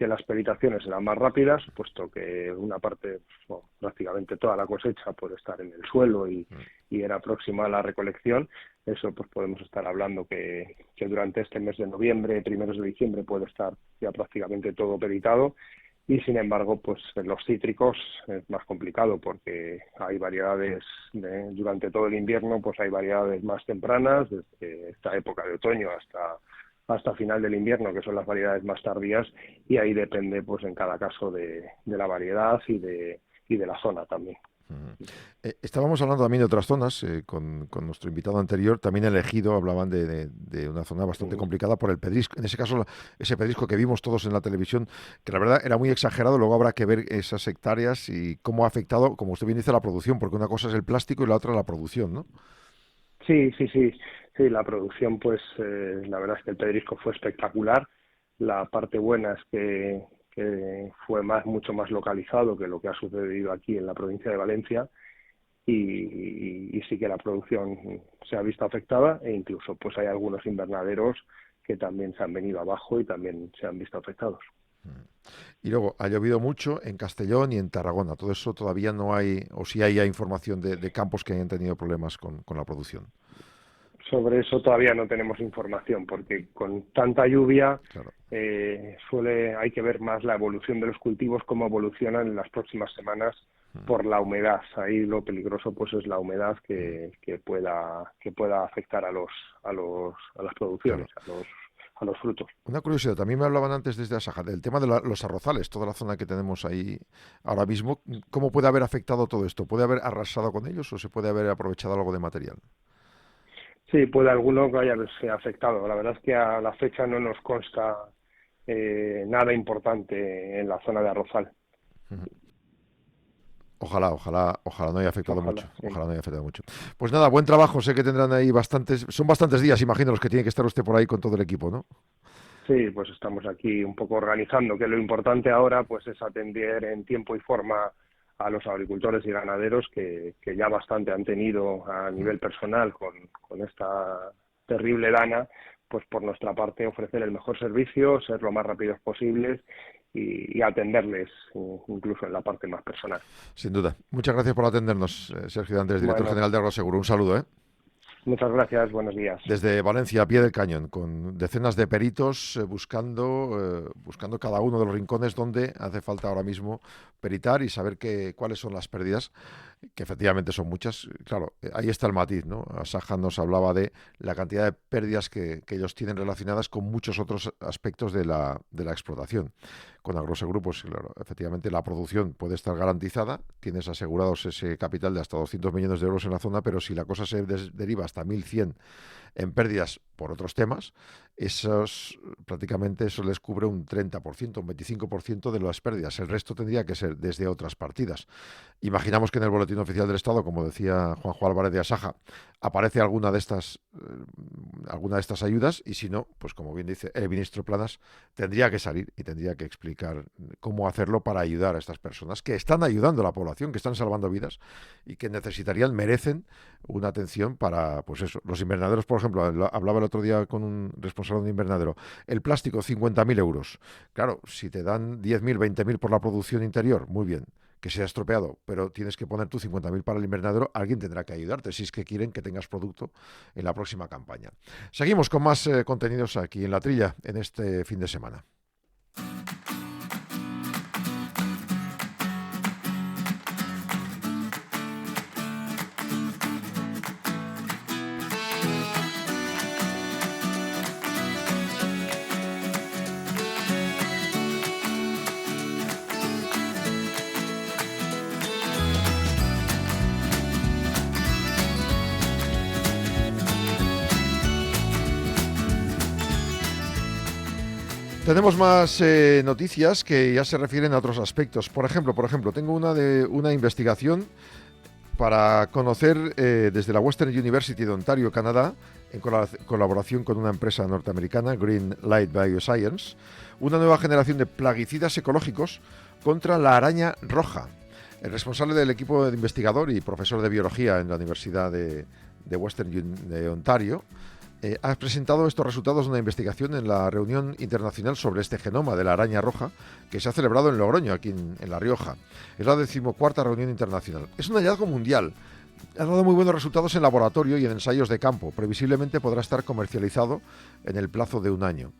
las peritaciones serán más rápidas, puesto que una parte, prácticamente toda la cosecha puede estar en el suelo y era próxima a la recolección. Eso pues podemos estar hablando que durante este mes de noviembre, primeros de diciembre, puede estar ya prácticamente todo peritado. Y sin embargo, pues en los cítricos es más complicado porque hay variedades durante todo el invierno, pues hay variedades más tempranas, desde esta época de otoño hasta final del invierno, que son las variedades más tardías, y ahí depende, pues en cada caso de la variedad y de la zona también. Estábamos hablando también de otras zonas con nuestro invitado anterior, también elegido, hablaban de una zona bastante complicada por el pedrisco. En ese caso, ese pedrisco que vimos todos en la televisión, que la verdad era muy exagerado, luego habrá que ver esas hectáreas y cómo ha afectado, como usted bien dice, la producción, porque una cosa es el plástico y la otra la producción, ¿no? Sí, la producción, pues la verdad es que el pedrisco fue espectacular. La parte buena es que fue mucho más localizado que lo que ha sucedido aquí en la provincia de Valencia y sí que la producción se ha visto afectada e incluso pues hay algunos invernaderos que también se han venido abajo y también se han visto afectados. Y luego, ha llovido mucho en Castellón y en Tarragona. Todo eso todavía no hay, o sí hay información de campos que hayan tenido problemas con la producción. Sobre eso todavía no tenemos información porque con tanta lluvia hay que ver más la evolución de los cultivos, cómo evolucionan en las próximas semanas por la humedad. Ahí lo peligroso pues es la humedad que pueda afectar a las producciones, a los frutos. Una curiosidad, también me hablaban antes desde Asaja del tema de los arrozales, toda la zona que tenemos ahí ahora mismo. ¿Cómo puede haber afectado todo esto? ¿Puede haber arrasado con ellos o se puede haber aprovechado algo de material? Sí, puede alguno que haya verse afectado. La verdad es que a la fecha no nos consta nada importante en la zona de Arrozal. Ojalá no haya afectado Ojalá, mucho. sí. Ojalá no haya afectado mucho. Pues nada, buen trabajo. Sé que tendrán ahí son bastantes días, imagino, los que tiene que estar usted por ahí con todo el equipo, ¿no? Sí, pues estamos aquí un poco organizando, que lo importante ahora pues es atender en tiempo y forma a los agricultores y ganaderos que ya bastante han tenido a nivel personal con esta terrible lana, pues por nuestra parte ofrecer el mejor servicio, ser lo más rápidos posibles y atenderles incluso en la parte más personal. Sin duda. Muchas gracias por atendernos, Sergio Dantes, director Bueno, general de Agroseguro. Un saludo, ¿eh? muchas gracias, buenos días. Desde Valencia, a pie del cañón, con decenas de peritos buscando cada uno de los rincones donde hace falta ahora mismo peritar y saber cuáles son las pérdidas, que efectivamente son muchas. Claro, ahí está el matiz, ¿no? Asaja nos hablaba de la cantidad de pérdidas que ellos tienen relacionadas con muchos otros aspectos de la explotación. Con Agroseguro, pues claro, efectivamente la producción puede estar garantizada, tienes asegurados ese capital de hasta 200 millones de euros en la zona, pero si la cosa se deriva hasta 1.100 en pérdidas por otros temas, prácticamente eso les cubre un 30%, un 25% de las pérdidas. El resto tendría que ser desde otras partidas. Imaginamos que en el Boletín Oficial del Estado, como decía Juanjo Álvarez de Asaja, aparece alguna de estas ayudas, y si no, pues como bien dice el ministro Planas, tendría que salir y tendría que explicar cómo hacerlo para ayudar a estas personas que están ayudando a la población, que están salvando vidas y que merecen una atención para, pues eso, los invernaderos, por ejemplo. Hablaba el otro día con un responsable de un invernadero. El plástico, 50.000 euros. Claro, si te dan 10.000, 20.000 por la producción interior, muy bien, que se ha estropeado, pero tienes que poner tú 50.000 para el invernadero, alguien tendrá que ayudarte si es que quieren que tengas producto en la próxima campaña. Seguimos con más contenidos aquí en La Trilla en este fin de semana. Tenemos más noticias que ya se refieren a otros aspectos. Por ejemplo, tengo una investigación para conocer desde la Western University de Ontario, Canadá, en colaboración con una empresa norteamericana, Green Light Bioscience, una nueva generación de plaguicidas ecológicos contra la araña roja. El responsable del equipo de investigador y profesor de biología en la Universidad de Western de Ontario ha presentado estos resultados de una investigación en la reunión internacional sobre este genoma de la araña roja que se ha celebrado en Logroño, aquí en La Rioja. Es la 14ª reunión internacional. Es un hallazgo mundial. Ha dado muy buenos resultados en laboratorio y en ensayos de campo. Previsiblemente podrá estar comercializado en el plazo de un año,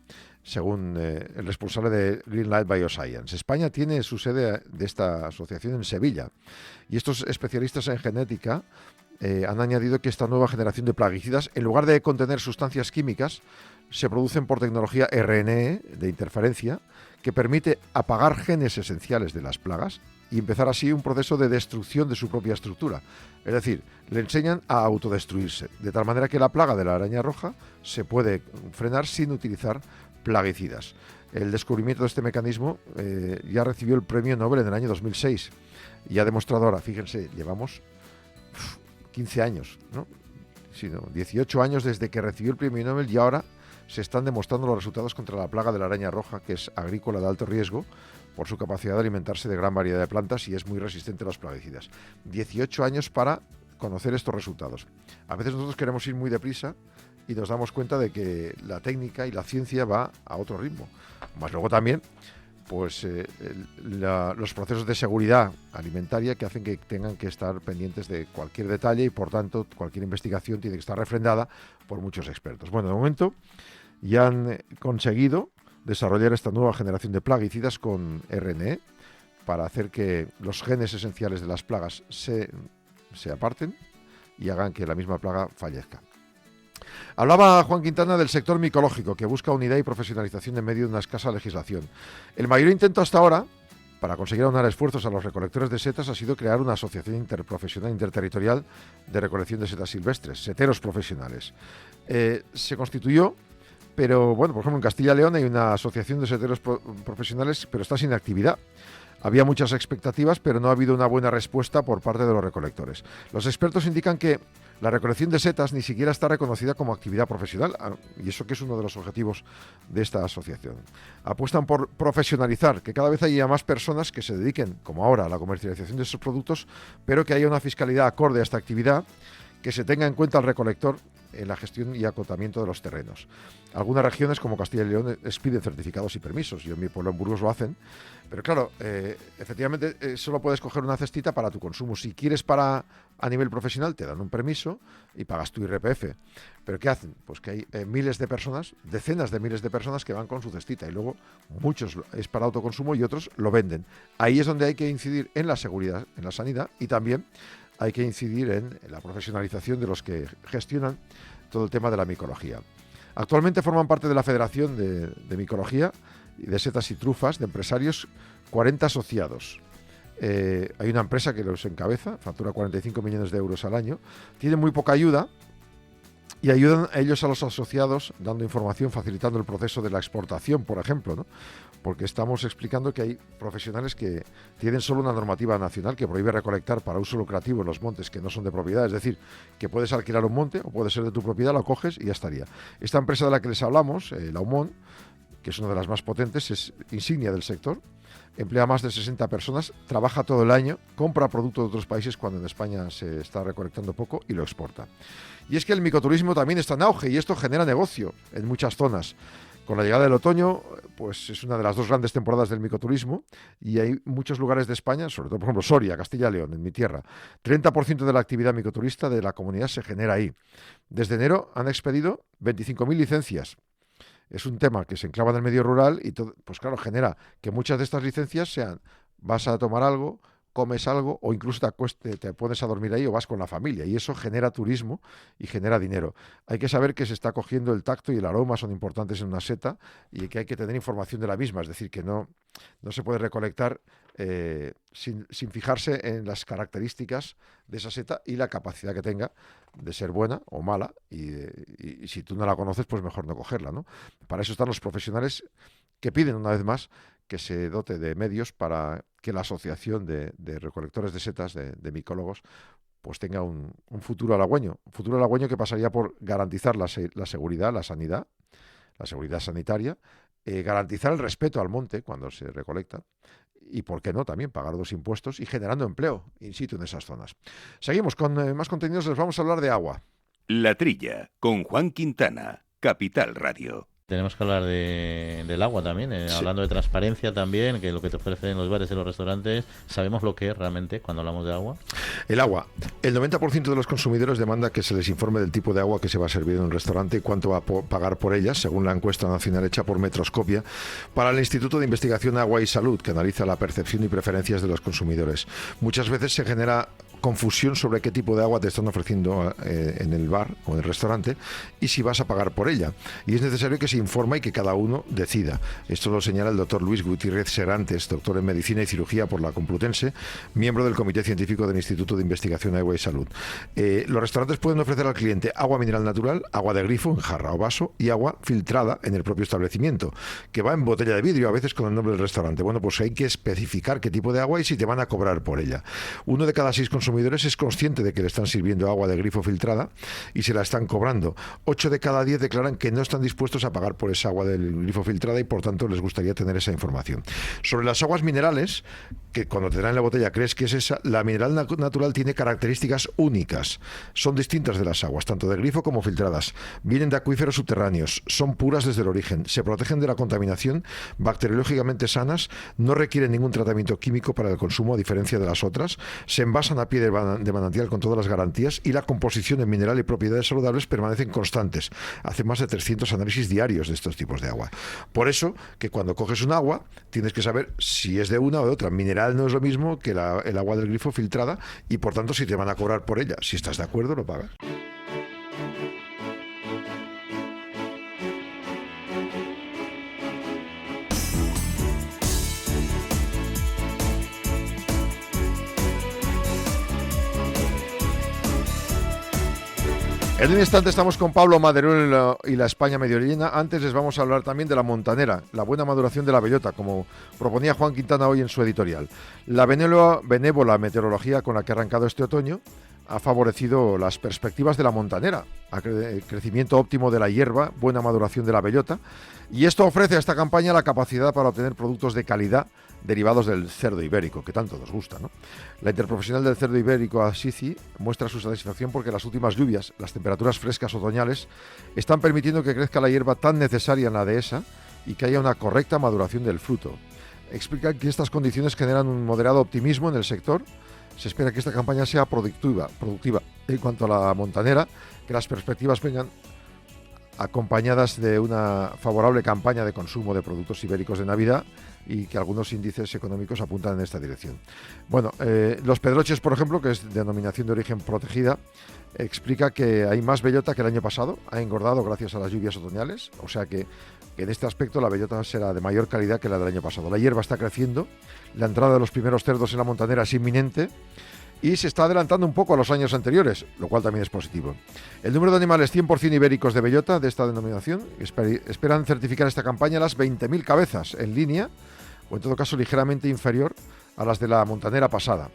según el responsable de Green Light Bioscience. España tiene su sede de esta asociación en Sevilla, y estos especialistas en genética han añadido que esta nueva generación de plaguicidas, en lugar de contener sustancias químicas, se producen por tecnología RNE de interferencia, que permite apagar genes esenciales de las plagas y empezar así un proceso de destrucción de su propia estructura. Es decir, le enseñan a autodestruirse, de tal manera que la plaga de la araña roja se puede frenar sin utilizar plaguicidas. El descubrimiento de este mecanismo ya recibió el premio Nobel en el año 2006 y ha demostrado ahora, fíjense, llevamos 15 años, ¿no? Sino 18 años desde que recibió el premio Nobel, y ahora se están demostrando los resultados contra la plaga de la araña roja, que es agrícola de alto riesgo por su capacidad de alimentarse de gran variedad de plantas y es muy resistente a los plaguicidas. 18 años para conocer estos resultados. A veces nosotros queremos ir muy deprisa y nos damos cuenta de que la técnica y la ciencia va a otro ritmo. Más luego también pues los procesos de seguridad alimentaria que hacen que tengan que estar pendientes de cualquier detalle y por tanto cualquier investigación tiene que estar refrendada por muchos expertos. Bueno, de momento ya han conseguido desarrollar esta nueva generación de plaguicidas con RNE para hacer que los genes esenciales de las plagas se aparten y hagan que la misma plaga fallezca. Hablaba Juan Quintana del sector micológico, que busca unidad y profesionalización en medio de una escasa legislación. El mayor intento hasta ahora para conseguir aunar esfuerzos a los recolectores de setas ha sido crear una asociación interprofesional interterritorial de recolección de setas silvestres, seteros profesionales. Se constituyó, pero bueno, por ejemplo en Castilla y León hay una asociación de seteros profesionales, pero está sin actividad. Había muchas expectativas, pero no ha habido una buena respuesta por parte de los recolectores. Los expertos indican que la recolección de setas ni siquiera está reconocida como actividad profesional, y eso que es uno de los objetivos de esta asociación. Apuestan por profesionalizar, que cada vez haya más personas que se dediquen, como ahora, a la comercialización de esos productos, pero que haya una fiscalidad acorde a esta actividad, que se tenga en cuenta al recolector en la gestión y acotamiento de los terrenos. Algunas regiones, como Castilla y León, expiden certificados y permisos. Yo en mi pueblo, en Burgos, lo hacen. Pero claro, efectivamente, solo puedes coger una cestita para tu consumo. Si quieres a nivel profesional, te dan un permiso y pagas tu IRPF. ¿Pero qué hacen? Pues que hay miles de personas, decenas de miles de personas que van con su cestita y luego muchos es para autoconsumo y otros lo venden. Ahí es donde hay que incidir en la seguridad, en la sanidad, y también hay que incidir en la profesionalización de los que gestionan todo el tema de la micología. Actualmente forman parte de la Federación de Micología y de Setas y Trufas de empresarios 40 asociados. Hay una empresa que los encabeza, factura 45 millones de euros al año, tiene muy poca ayuda y ayudan a ellos a los asociados dando información, facilitando el proceso de la exportación, por ejemplo, ¿no? Porque estamos explicando que hay profesionales que tienen solo una normativa nacional que prohíbe recolectar para uso lucrativo en los montes que no son de propiedad, es decir, que puedes alquilar un monte o puede ser de tu propiedad, lo coges y ya estaría. Esta empresa de la que les hablamos, la Aumón, que es una de las más potentes, es insignia del sector, emplea más de 60 personas, trabaja todo el año, compra productos de otros países cuando en España se está recolectando poco y lo exporta. Y es que el micoturismo también está en auge y esto genera negocio en muchas zonas. Con la llegada del otoño, pues es una de las dos grandes temporadas del micoturismo y hay muchos lugares de España, sobre todo por ejemplo Soria, Castilla y León, en mi tierra. 30% de la actividad micoturista de la comunidad se genera ahí. Desde enero han expedido 25.000 licencias. Es un tema que se enclava en el medio rural y todo, pues claro, genera que muchas de estas licencias sean vas a tomar algo, comes algo o incluso te pones a dormir ahí o vas con la familia y eso genera turismo y genera dinero. Hay que saber que se está cogiendo el tacto y el aroma son importantes en una seta y que hay que tener información de la misma, es decir, que no se puede recolectar sin fijarse en las características de esa seta y la capacidad que tenga de ser buena o mala y si tú no la conoces pues mejor no cogerla, ¿no? Para eso están los profesionales que piden una vez más que se dote de medios para que la asociación de recolectores de setas, de micólogos, pues tenga un futuro halagüeño. Un futuro halagüeño que pasaría por garantizar la seguridad, la sanidad, la seguridad sanitaria, garantizar el respeto al monte cuando se recolecta y, ¿por qué no?, también pagar los impuestos y generando empleo in situ en esas zonas. Seguimos con más contenidos, les vamos a hablar de agua. La Trilla, con Juan Quintana, Capital Radio. Tenemos que hablar del agua también, Sí. hablando de transparencia también, que lo que te ofrecen los bares y los restaurantes, ¿sabemos lo que es realmente cuando hablamos de agua? El agua. El 90% de los consumidores demanda que se les informe del tipo de agua que se va a servir en un restaurante y cuánto va a pagar por ella, según la encuesta nacional hecha por Metroscopia para el Instituto de Investigación Agua y Salud, que analiza la percepción y preferencias de los consumidores. Muchas veces se genera confusión sobre qué tipo de agua te están ofreciendo en el bar o en el restaurante y si vas a pagar por ella. Y es necesario que se informe y que cada uno decida. Esto lo señala el doctor Luis Gutiérrez Serantes, doctor en Medicina y Cirugía por la Complutense, miembro del Comité Científico del Instituto de Investigación Agua y Salud. Los restaurantes pueden ofrecer al cliente agua mineral natural, agua de grifo en jarra o vaso y agua filtrada en el propio establecimiento, que va en botella de vidrio, a veces con el nombre del restaurante. Bueno, pues hay que especificar qué tipo de agua y si te van a cobrar por ella. 1 de cada 6 consumidores es consciente de que le están sirviendo agua de grifo filtrada y se la están cobrando. 8 de cada 10 declaran que no están dispuestos a pagar por esa agua del grifo filtrada y por tanto les gustaría tener esa información. Sobre las aguas minerales, que cuando te dan la botella crees que es esa, la mineral natural tiene características únicas. Son distintas de las aguas, tanto de grifo como filtradas. Vienen de acuíferos subterráneos, son puras desde el origen, se protegen de la contaminación, bacteriológicamente sanas, no requieren ningún tratamiento químico para el consumo a diferencia de las otras, se envasan a pie de manantial con todas las garantías y la composición en mineral y propiedades saludables permanecen constantes. Hace más de 300 análisis diarios de estos tipos de agua. Por eso que cuando coges un agua tienes que saber si es de una o de otra. Mineral no es lo mismo que el agua del grifo filtrada y por tanto si te van a cobrar por ella. Si estás de acuerdo lo pagas. En un instante estamos con Pablo Maderuelo y la España medio llena. Antes les vamos a hablar también de la montanera, la buena maduración de la bellota, como proponía Juan Quintana hoy en su editorial. La benévola meteorología con la que ha arrancado este otoño ha favorecido las perspectivas de la montanera, crecimiento óptimo de la hierba, buena maduración de la bellota, y esto ofrece a esta campaña la capacidad para obtener productos de calidad derivados del cerdo ibérico, que tanto nos gusta, ¿no? La interprofesional del cerdo ibérico, Asici, muestra su satisfacción porque las últimas lluvias, las temperaturas frescas otoñales, están permitiendo que crezca la hierba tan necesaria en la dehesa y que haya una correcta maduración del fruto. Explica que estas condiciones generan un moderado optimismo en el sector. Se espera que esta campaña sea productiva. En cuanto a la montanera, que las perspectivas vengan acompañadas de una favorable campaña de consumo de productos ibéricos de Navidad y que algunos índices económicos apuntan en esta dirección. Bueno, Los Pedroches, por ejemplo, que es denominación de origen protegida, explica que hay más bellota que el año pasado, ha engordado gracias a las lluvias otoñales, o sea que en este aspecto la bellota será de mayor calidad que la del año pasado. La hierba está creciendo, la entrada de los primeros cerdos en la montanera es inminente y se está adelantando un poco a los años anteriores, lo cual también es positivo. El número de animales 100% ibéricos de bellota de esta denominación esperan certificar esta campaña las 20.000 cabezas en línea, o en todo caso ligeramente inferior a las de la montanera pasada.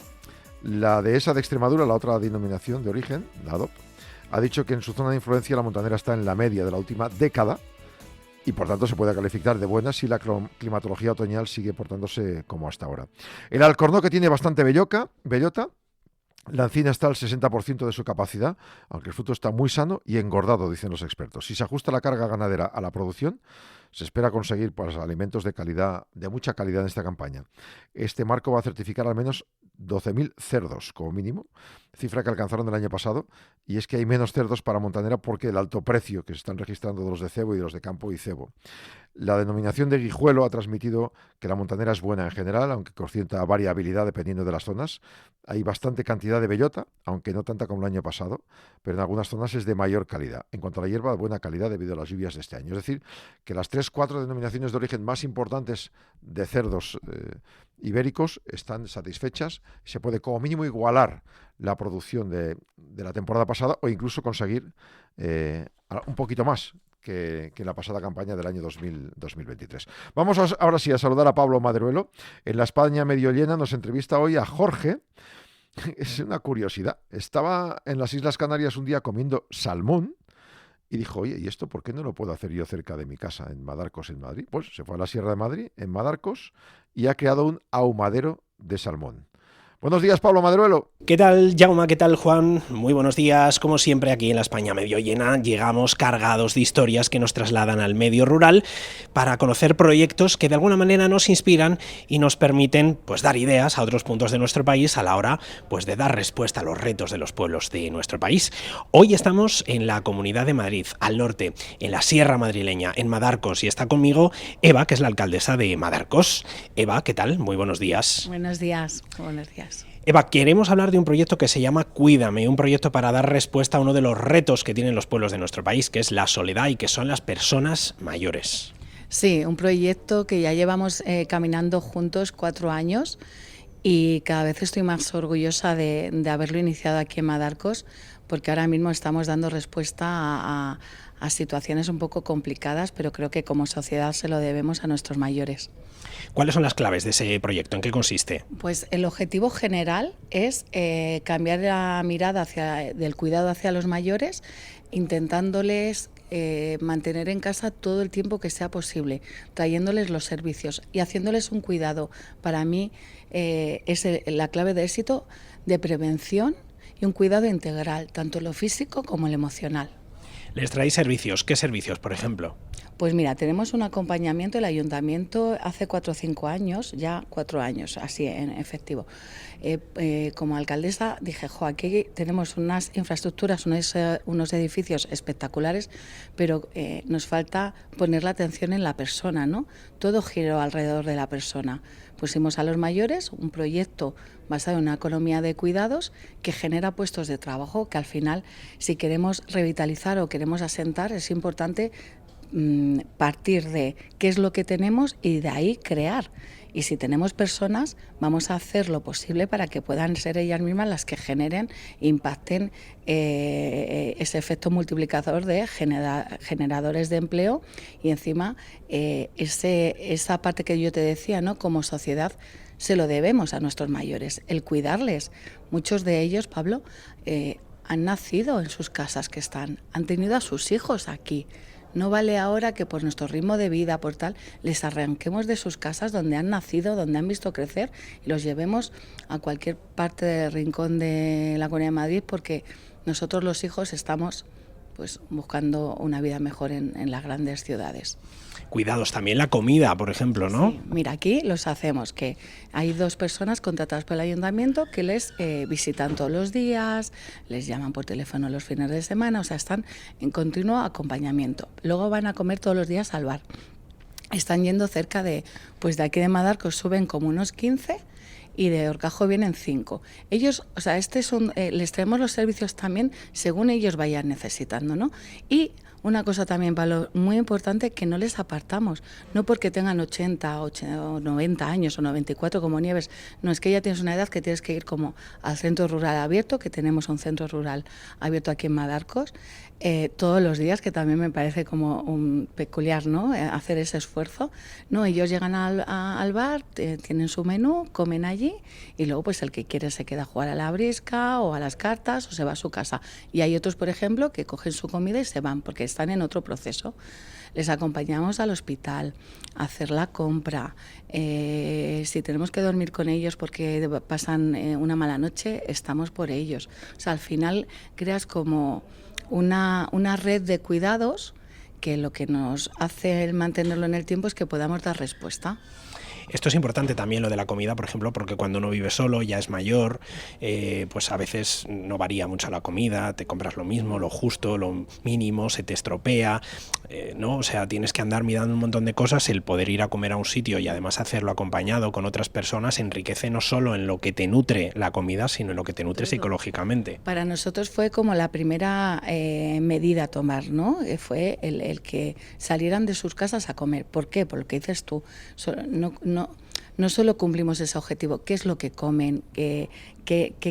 La dehesa de Extremadura, la otra denominación de origen, la ADOP, ha dicho que en su zona de influencia la montanera está en la media de la última década y por tanto se puede calificar de buena si la climatología otoñal sigue portándose como hasta ahora. El alcornoque tiene bastante bellota. La encina está al 60% de su capacidad, aunque el fruto está muy sano y engordado, dicen los expertos. Si se ajusta la carga ganadera a la producción, se espera conseguir pues, alimentos de calidad, de mucha calidad en esta campaña. Este marco va a certificar al menos 12.000 cerdos, como mínimo, cifra que alcanzaron el año pasado, y es que hay menos cerdos para montanera porque el alto precio que se están registrando de los de cebo y de los de campo y cebo. La denominación de guijuelo ha transmitido que la montanera es buena en general, aunque con cierta variabilidad dependiendo de las zonas. Hay bastante cantidad de bellota, aunque no tanta como el año pasado, pero en algunas zonas es de mayor calidad. En cuanto a la hierba, de buena calidad debido a las lluvias de este año. Es decir, que las 3-4 denominaciones de origen más importantes de cerdos ibéricos están satisfechas. Se puede como mínimo igualar la producción de la temporada pasada o incluso conseguir un poquito más que en la pasada campaña del año 2023. Vamos ahora sí a saludar a Pablo Maderuelo. En la España medio llena nos entrevista hoy a Jorge. Es una curiosidad. Estaba en las Islas Canarias un día comiendo salmón y dijo, oye, ¿y esto por qué no lo puedo hacer yo cerca de mi casa, en Madarcos, en Madrid? Pues se fue a la Sierra de Madrid, en Madarcos, y ha creado un ahumadero de salmón. Buenos días, Pablo Maderuelo. ¿Qué tal, Jaume? ¿Qué tal, Juan? Muy buenos días. Como siempre, aquí en la España medio llena, llegamos cargados de historias que nos trasladan al medio rural para conocer proyectos que de alguna manera nos inspiran y nos permiten pues, dar ideas a otros puntos de nuestro país a la hora pues, de dar respuesta a los retos de los pueblos de nuestro país. Hoy estamos en la Comunidad de Madrid, al norte, en la Sierra madrileña, en Madarcos, y está conmigo Eva, que es la alcaldesa de Madarcos. Eva, ¿qué tal? Muy buenos días. Buenos días, buenos días. Eva, queremos hablar de un proyecto que se llama Cuídame, un proyecto para dar respuesta a uno de los retos que tienen los pueblos de nuestro país, que es la soledad y que son las personas mayores. Sí, un proyecto que ya llevamos caminando juntos 4 años y cada vez estoy más orgullosa de haberlo iniciado aquí en Madarcos, porque ahora mismo estamos dando respuesta a situaciones un poco complicadas, pero creo que como sociedad se lo debemos a nuestros mayores. ¿Cuáles son las claves de ese proyecto? ¿En qué consiste? Pues el objetivo general es cambiar la mirada del cuidado hacia los mayores, intentándoles mantener en casa todo el tiempo que sea posible, trayéndoles los servicios y haciéndoles un cuidado. Para mí es la clave de éxito de prevención y un cuidado integral, tanto en lo físico como en lo emocional. ¿Les traéis servicios? ¿Qué servicios, por ejemplo? Pues mira, tenemos un acompañamiento, el ayuntamiento hace 4 o 5 años, ya 4 años, así en efectivo. Como alcaldesa dije, aquí tenemos unas infraestructuras, unos edificios espectaculares, pero nos falta poner la atención en la persona, ¿no? Todo giró alrededor de la persona. Pusimos a los mayores un proyecto basado en una economía de cuidados que genera puestos de trabajo, que al final, si queremos revitalizar o queremos asentar, es importante partir de qué es lo que tenemos y de ahí crear. Y si tenemos personas, vamos a hacer lo posible para que puedan ser ellas mismas las que generen, impacten ese efecto multiplicador de generadores de empleo y encima esa parte que yo te decía, ¿no? Como sociedad se lo debemos a nuestros mayores, el cuidarles. Muchos de ellos, Pablo, han nacido en sus casas que han tenido a sus hijos aquí. No vale ahora que por nuestro ritmo de vida, por tal, les arranquemos de sus casas donde han nacido, donde han visto crecer y los llevemos a cualquier parte del rincón de la Comunidad de Madrid, porque nosotros los hijos estamos pues buscando una vida mejor en las grandes ciudades. Cuidados también la comida, por ejemplo, ¿no? Sí, mira, aquí los hacemos, que hay 2 personas contratadas por el ayuntamiento que les visitan todos los días, les llaman por teléfono los fines de semana, o sea, están en continuo acompañamiento. Luego van a comer todos los días al bar. Están yendo cerca de aquí de Madarcos suben como unos 15 y de Horcajo vienen 5. Ellos, o sea, les traemos los servicios también según ellos vayan necesitando, ¿no? Y una cosa también, Pablo, muy importante, que no les apartamos, no porque tengan 80 o 90 años o 94 como Nieves, no, es que ya tienes una edad que tienes que ir como al centro rural abierto, que tenemos un centro rural abierto aquí en Madarcos, todos los días, que también me parece como un peculiar, ¿no? Hacer ese esfuerzo. No, ellos llegan al bar, tienen su menú, comen allí y luego pues el que quiere se queda a jugar a la brisca o a las cartas o se va a su casa. Y hay otros, por ejemplo, que cogen su comida y se van porque están en otro proceso. Les acompañamos al hospital a hacer la compra. Si tenemos que dormir con ellos porque pasan una mala noche, estamos por ellos. O sea, al final creas como una red de cuidados que lo que nos hace el mantenerlo en el tiempo es que podamos dar respuesta. Esto es importante también, lo de la comida, por ejemplo, porque cuando uno vive solo, ya es mayor, pues a veces no varía mucho la comida, te compras lo mismo, lo justo, lo mínimo, se te estropea, ¿no? O sea, tienes que andar mirando un montón de cosas. El poder ir a comer a un sitio y además hacerlo acompañado con otras personas enriquece no solo en lo que te nutre la comida, sino en lo que te nutre psicológicamente. Para nosotros fue como la primera medida a tomar, ¿no? Fue el que salieran de sus casas a comer. ¿Por qué? Por lo que dices tú. No solo cumplimos ese objetivo, qué es lo que comen, qué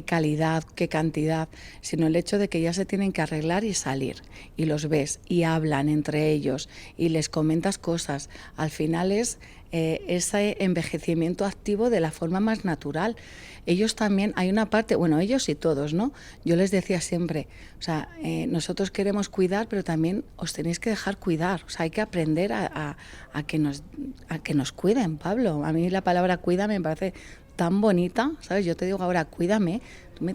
calidad, qué cantidad, sino el hecho de que ya se tienen que arreglar y salir, y los ves, y hablan entre ellos, y les comentas cosas. Al final es ese envejecimiento activo de la forma más natural. Ellos también, hay una parte, bueno, ellos y todos, ¿no? Yo les decía siempre, o sea, nosotros queremos cuidar, pero también os tenéis que dejar cuidar. O sea, hay que aprender a que nos cuiden, Pablo. A mí la palabra cuida me parece tan bonita, ¿sabes? Yo te digo ahora, cuídame, tú me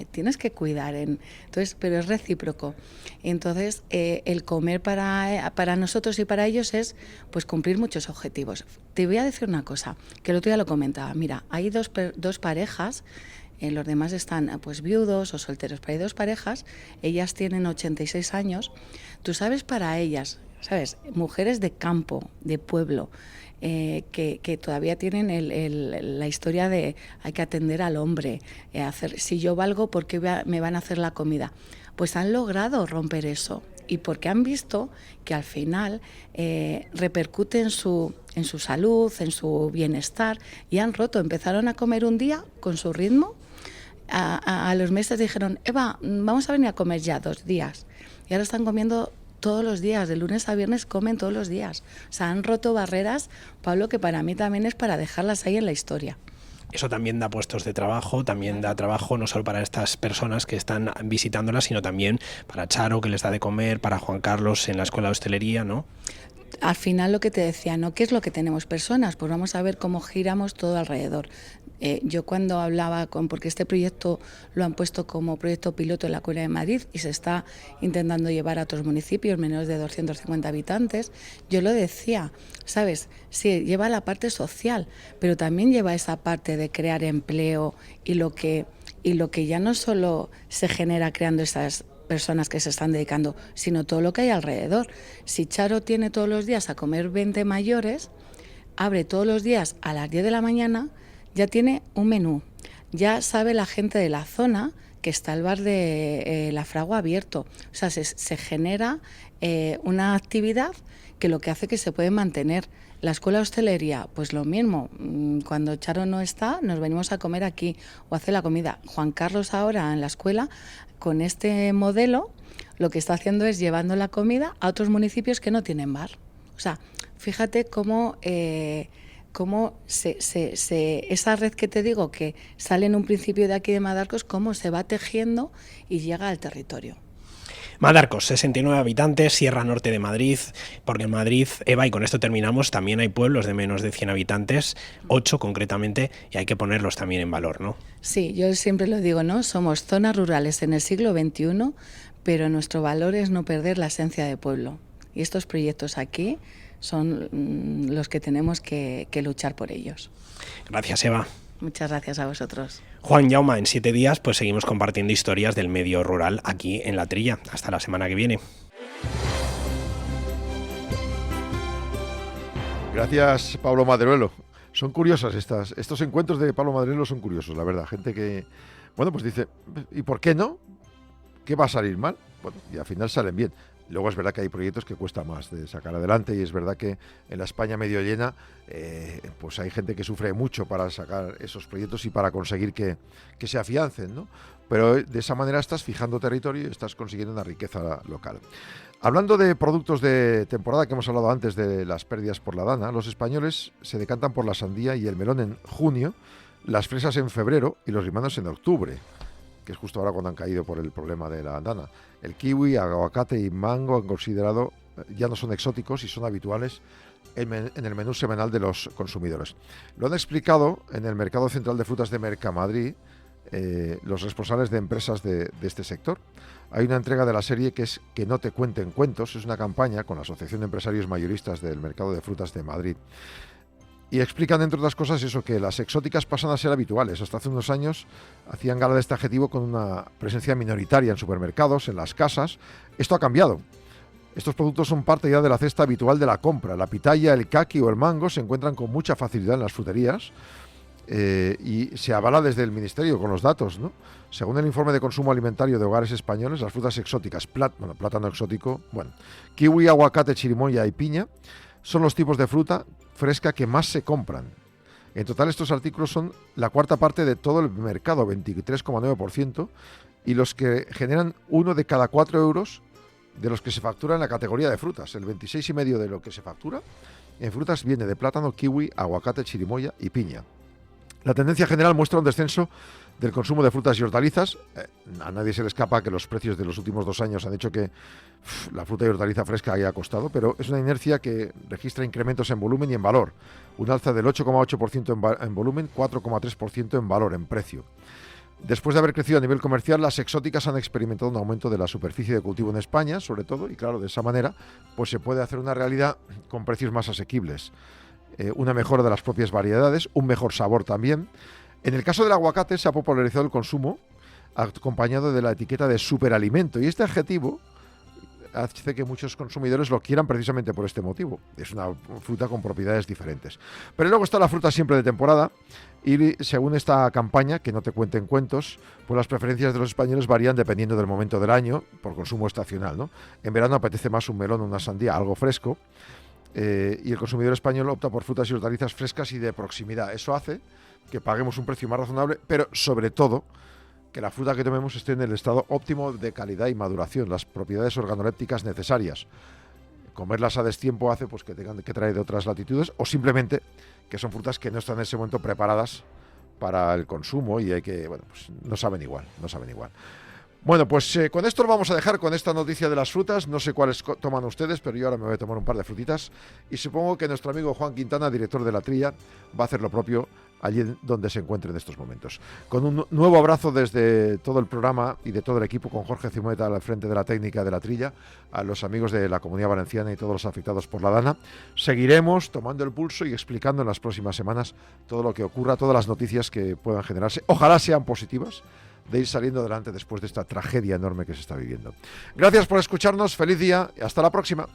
tienes que cuidar. Entonces, pero es recíproco. Entonces, el comer para nosotros y para ellos es pues cumplir muchos objetivos. Te voy a decir una cosa, que el otro día lo comentaba. Mira, hay dos parejas, los demás están pues viudos o solteros, pero hay 2 parejas, ellas tienen 86 años. Tú sabes, para ellas, ¿sabes? Mujeres de campo, de pueblo, que todavía tienen la historia de hay que atender al hombre, si yo valgo, ¿por qué me van a hacer la comida? Pues han logrado romper eso, y porque han visto que al final repercute en su salud, en su bienestar, y han roto, empezaron a comer un día con su ritmo. A los meses dijeron, Eva, vamos a venir a comer ya 2 días, y ahora están comiendo todos los días, de lunes a viernes comen todos los días. O sea, han roto barreras, Pablo, que para mí también es para dejarlas ahí en la historia. Eso también da puestos de trabajo, también da trabajo no solo para estas personas que están visitándolas, sino también para Charo, que les da de comer, para Juan Carlos en la escuela de hostelería, ¿no? Al final lo que te decía, ¿no? ¿Qué es lo que tenemos? Personas, pues vamos a ver cómo giramos todo alrededor. Yo cuando hablaba porque este proyecto lo han puesto como proyecto piloto en la Comunidad de Madrid y se está intentando llevar a otros municipios menos de 250 habitantes, yo lo decía, ¿sabes? Sí, lleva la parte social, pero también lleva esa parte de crear empleo y lo que ya no solo se genera creando esas personas que se están dedicando, sino todo lo que hay alrededor. Si Charo tiene todos los días a comer 20 mayores, abre todos los días a las 10 de la mañana, ya tiene un menú. Ya sabe la gente de la zona que está el bar de La Fragua abierto. O sea, se genera una actividad que lo que hace que se puede mantener. La escuela de hostelería, pues lo mismo. Cuando Charo no está, nos venimos a comer aquí o hace la comida. Juan Carlos ahora en la escuela, con este modelo, lo que está haciendo es llevando la comida a otros municipios que no tienen bar. O sea, fíjate cómo esa red que te digo que sale en un principio de aquí de Madarcos, cómo se va tejiendo y llega al territorio. Madarcos, 69 habitantes, Sierra Norte de Madrid, porque en Madrid, Eva, y con esto terminamos, también hay pueblos de menos de 100 habitantes, 8 concretamente, y hay que ponerlos también en valor, ¿no? Sí, yo siempre lo digo, ¿no? Somos zonas rurales en el siglo XXI, pero nuestro valor es no perder la esencia de pueblo. Y estos proyectos aquí son los que tenemos que luchar por ellos. Gracias, Eva. Muchas gracias a vosotros. Juan, Jaume, en 7 días pues seguimos compartiendo historias del medio rural aquí en La Trilla. Hasta la semana que viene. Gracias, Pablo Madruelo. Son curiosas estos encuentros de Pablo Madruelo, son curiosos, la verdad. Gente que, bueno, pues dice, ¿y por qué no? ¿Qué va a salir mal? Bueno, y al final salen bien. Luego es verdad que hay proyectos que cuesta más de sacar adelante y es verdad que en la España medio llena pues hay gente que sufre mucho para sacar esos proyectos y para conseguir que se afiancen, ¿no? Pero de esa manera estás fijando territorio y estás consiguiendo una riqueza local. Hablando de productos de temporada, que hemos hablado antes de las pérdidas por la dana, los españoles se decantan por la sandía y el melón en junio, las fresas en febrero y los limanos en octubre, que es justo ahora cuando han caído por el problema de la dana. El kiwi, aguacate y mango han considerado, ya no son exóticos y son habituales en el menú semanal de los consumidores. Lo han explicado en el Mercado Central de Frutas de Mercamadrid los responsables de empresas de este sector. Hay una entrega de la serie que es Que no te cuenten cuentos, es una campaña con la Asociación de Empresarios Mayoristas del Mercado de Frutas de Madrid. Y explican, entre otras cosas, eso, que las exóticas pasan a ser habituales. Hasta hace unos años hacían gala de este adjetivo con una presencia minoritaria en supermercados, en las casas. Esto ha cambiado. Estos productos son parte ya de la cesta habitual de la compra. La pitaya, el caqui o el mango se encuentran con mucha facilidad en las fruterías y se avala desde el Ministerio con los datos, ¿no? Según el informe de consumo alimentario de hogares españoles, las frutas exóticas, plátano exótico, kiwi, aguacate, chirimoya y piña, son los tipos de fruta fresca que más se compran. En total estos artículos son la cuarta parte de todo el mercado, 23,9%, y los que generan 1 de cada 4 euros de los que se factura en la categoría de frutas. El 26,5% de lo que se factura en frutas viene de plátano, kiwi, aguacate, chirimoya y piña. La tendencia general muestra un descenso del consumo de frutas y hortalizas. A nadie se le escapa que los precios de los últimos 2 años han hecho que la fruta y hortaliza fresca haya costado, pero es una inercia que registra incrementos en volumen y en valor. Un alza del 8,8% en volumen, 4,3% en valor, en precio. Después de haber crecido a nivel comercial, las exóticas han experimentado un aumento de la superficie de cultivo en España, sobre todo, y claro, de esa manera pues se puede hacer una realidad con precios más asequibles. Una mejora de las propias variedades, un mejor sabor también. En el caso del aguacate se ha popularizado el consumo acompañado de la etiqueta de superalimento y este adjetivo hace que muchos consumidores lo quieran precisamente por este motivo. Es una fruta con propiedades diferentes. Pero luego está la fruta siempre de temporada y según esta campaña, que no te cuenten cuentos, pues las preferencias de los españoles varían dependiendo del momento del año por consumo estacional, ¿no? En verano apetece más un melón o una sandía, algo fresco. Y el consumidor español opta por frutas y hortalizas frescas y de proximidad. Eso hace que paguemos un precio más razonable, pero sobre todo que la fruta que tomemos esté en el estado óptimo de calidad y maduración, las propiedades organolépticas necesarias. Comerlas a destiempo hace pues que tengan que traer de otras latitudes o simplemente que son frutas que no están en ese momento preparadas para el consumo y hay que, pues no saben igual. Bueno, pues con esto lo vamos a dejar con esta noticia de las frutas. No sé cuáles toman ustedes, pero yo ahora me voy a tomar un par de frutitas y supongo que nuestro amigo Juan Quintana, director de La Trilla, va a hacer lo propio allí donde se encuentre en estos momentos. Con un nuevo abrazo desde todo el programa y de todo el equipo, con Jorge Zumueta al frente de la técnica de La Trilla, a los amigos de la Comunidad Valenciana y todos los afectados por la dana. Seguiremos tomando el pulso y explicando en las próximas semanas todo lo que ocurra, todas las noticias que puedan generarse. Ojalá sean positivas, de ir saliendo adelante después de esta tragedia enorme que se está viviendo. Gracias por escucharnos, feliz día y hasta la próxima.